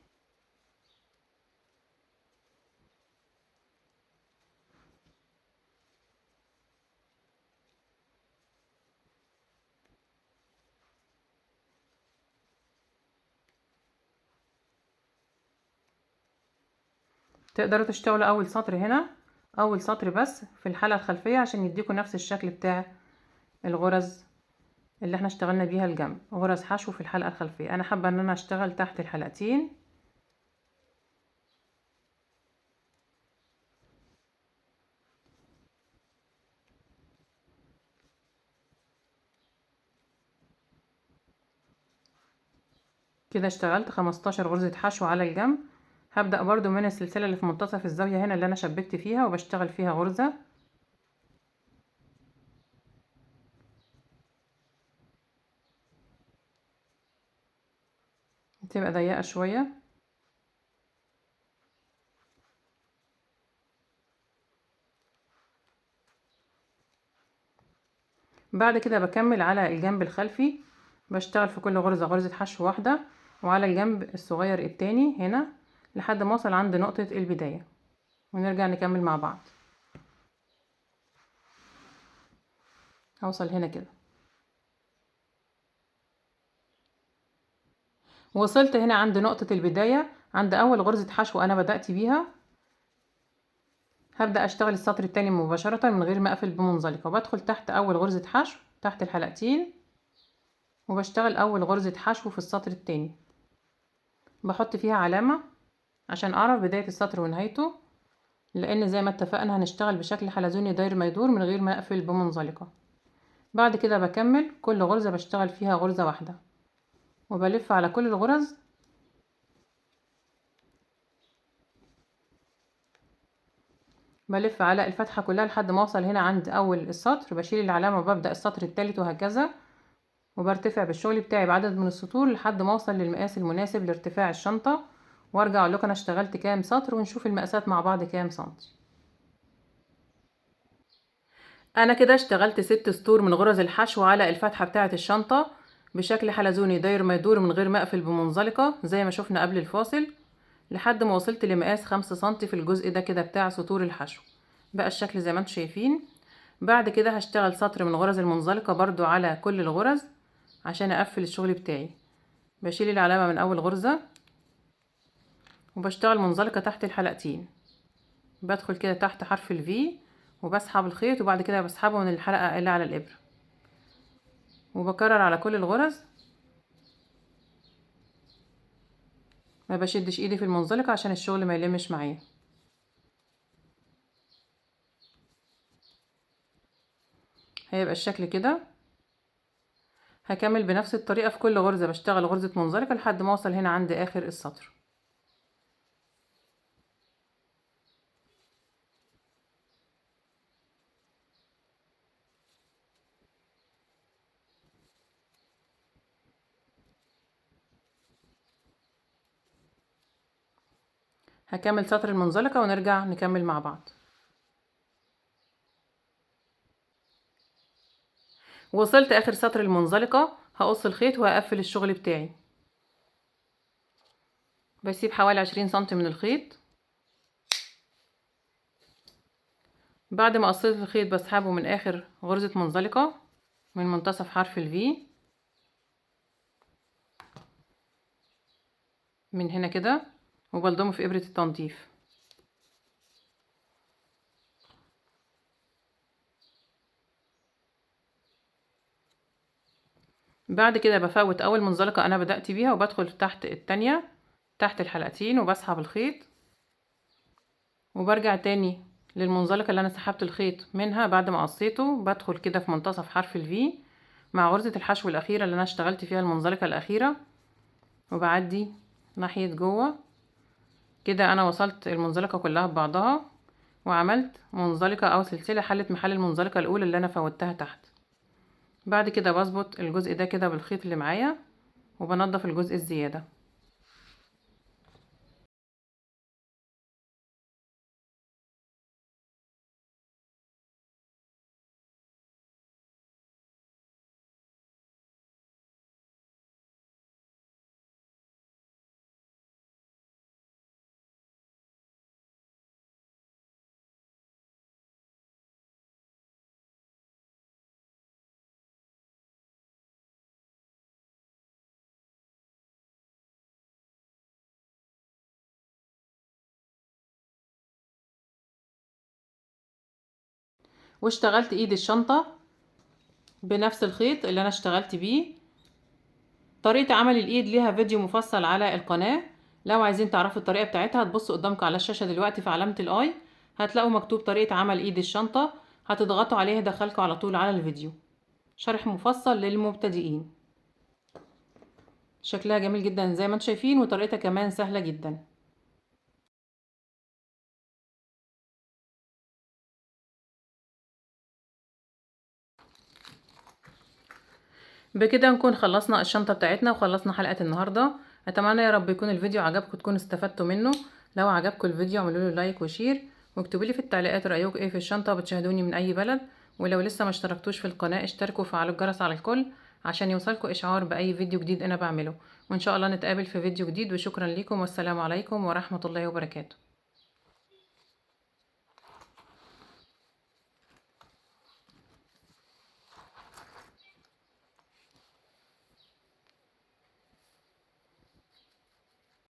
تقدروا تشتغلوا اول سطر هنا، اول سطر بس في الحلقة الخلفية، عشان يديكوا نفس الشكل بتاع الغرز اللي احنا اشتغلنا بيها الجنب، غرز حشو في الحلقة الخلفية. انا حابة ان انا اشتغل تحت الحلقتين. كده اشتغلت 15 غرزة حشو على الجنب. هبدأ برضو من السلسلة اللي في منتصف الزاوية هنا اللي انا شبكت فيها، وبشتغل فيها غرزة. تبقى ضيقة شوية. بعد كده بكمل على الجنب الخلفي، بشتغل في كل غرزة غرزة حشو واحدة، وعلى الجنب الصغير التاني هنا لحد ما اوصل عند نقطة البداية، ونرجع نكمل مع بعض. هوصل هنا كده. وصلت هنا عند نقطة البداية، عند اول غرزة حشو انا بدأت بيها. هبدأ اشتغل السطر التاني مباشرة من غير ما اقفل بمنزلقة، وبدخل تحت اول غرزة حشو تحت الحلقتين، وبشتغل اول غرزة حشو في السطر التاني، بحط فيها علامة عشان اعرف بداية السطر ونهايته، لان زي ما اتفقنا هنشتغل بشكل حلزوني داير ما يدور من غير ما اقفل بمنزلقة. بعد كده بكمل كل غرزة بشتغل فيها غرزة واحدة، وبلف على كل الغرز. بلف على الفتحة كلها لحد ما اوصل هنا عند اول السطر، بشيل العلامة وببدأ السطر التالت، وهكذا. وبرتفع بالشغل بتاعي بعدد من السطور لحد ما اوصل للمقاس المناسب لارتفاع الشنطة، وارجع اقول لكم انا اشتغلت كام سطر، ونشوف المقاسات مع بعض كام سنتي. انا كده اشتغلت 6 سطور من غرز الحشو على الفتحة بتاعة الشنطة بشكل حلزوني داير ما يدور من غير ما اقفل بمنزلقة زي ما شفنا قبل الفاصل، لحد ما وصلت لمقاس 5 سنتي في الجزء ده كده بتاع سطور الحشو. بقى الشكل زي ما انتم شايفين. بعد كده هشتغل سطر من غرز المنزلقة برضو على كل الغرز عشان اقفل الشغل بتاعي. بشيل العلامة من اول غرزة، وبشتغل منزلقة تحت الحلقتين، بدخل كده تحت حرف الفي، وبسحب الخيط، وبعد كده بسحبه من الحلقة اللي على الإبرة، وبكرر على كل الغرز. ما بشدش ايدي في المنزلقة عشان الشغل ما يلمش معايا. هيبقى الشكل كده. هكمل بنفس الطريقة في كل غرزة، بشتغل غرزة منزلقة لحد ما اوصل هنا عند اخر السطر. هكمل سطر المنزلقة ونرجع نكمل مع بعض. وصلت اخر سطر المنزلقة، هقص الخيط وهقفل الشغل بتاعي. بسيب حوالي 20 سنتي من الخيط. بعد ما قصيت الخيط بسحبه من اخر غرزة منزلقة من منتصف حرف الفي من هنا كده، وبلضمه في ابرة التنظيف. بعد كده بفوت اول منزلقة انا بدأت بيها وبدخل تحت التانية تحت الحلقتين وبسحب الخيط، وبرجع تاني للمنزلقة اللي انا سحبت الخيط منها بعد ما قصيته. بدخل كده في منتصف حرف الفي مع غرزة الحشو الاخيرة اللي انا اشتغلت فيها المنزلقة الاخيرة، وبعدي ناحية جوه كده. انا وصلت المنزلقة كلها ببعضها وعملت منزلقة او سلسلة حلت محل المنزلقة الاولى اللي انا فوتها تحت. بعد كده بظبط الجزء ده كده بالخيط اللي معايا وبنضف الجزء الزيادة. واشتغلت ايد الشنطة بنفس الخيط اللي انا اشتغلت بيه. طريقة عمل الايد ليها فيديو مفصل على القناة، لو عايزين تعرفوا الطريقة بتاعتها هتبصوا قدامكم على الشاشة دلوقتي في علامة الاي هتلاقوا مكتوب طريقة عمل ايد الشنطة، هتضغطوا عليها يدخلكم على طول على الفيديو. شرح مفصل للمبتدئين. شكلها جميل جدا زي ما انتم شايفين، وطريقتها كمان سهلة جدا. بكده نكون خلصنا الشنطة بتاعتنا وخلصنا حلقة النهاردة. اتمنى يا رب يكون الفيديو عجبكم وتكونوا استفدتوا منه. لو عجبكم الفيديو اعملوا له لايك وشير، واكتبوا لي في التعليقات رأيكم ايه في الشنطة وبتشاهدوني من اي بلد. ولو لسه ما اشتركتوش في القناة اشتركوا وفعلوا الجرس على الكل عشان يوصلكم اشعار باي فيديو جديد انا بعمله. وان شاء الله نتقابل في فيديو جديد، وشكرا لكم والسلام عليكم ورحمة الله وبركاته.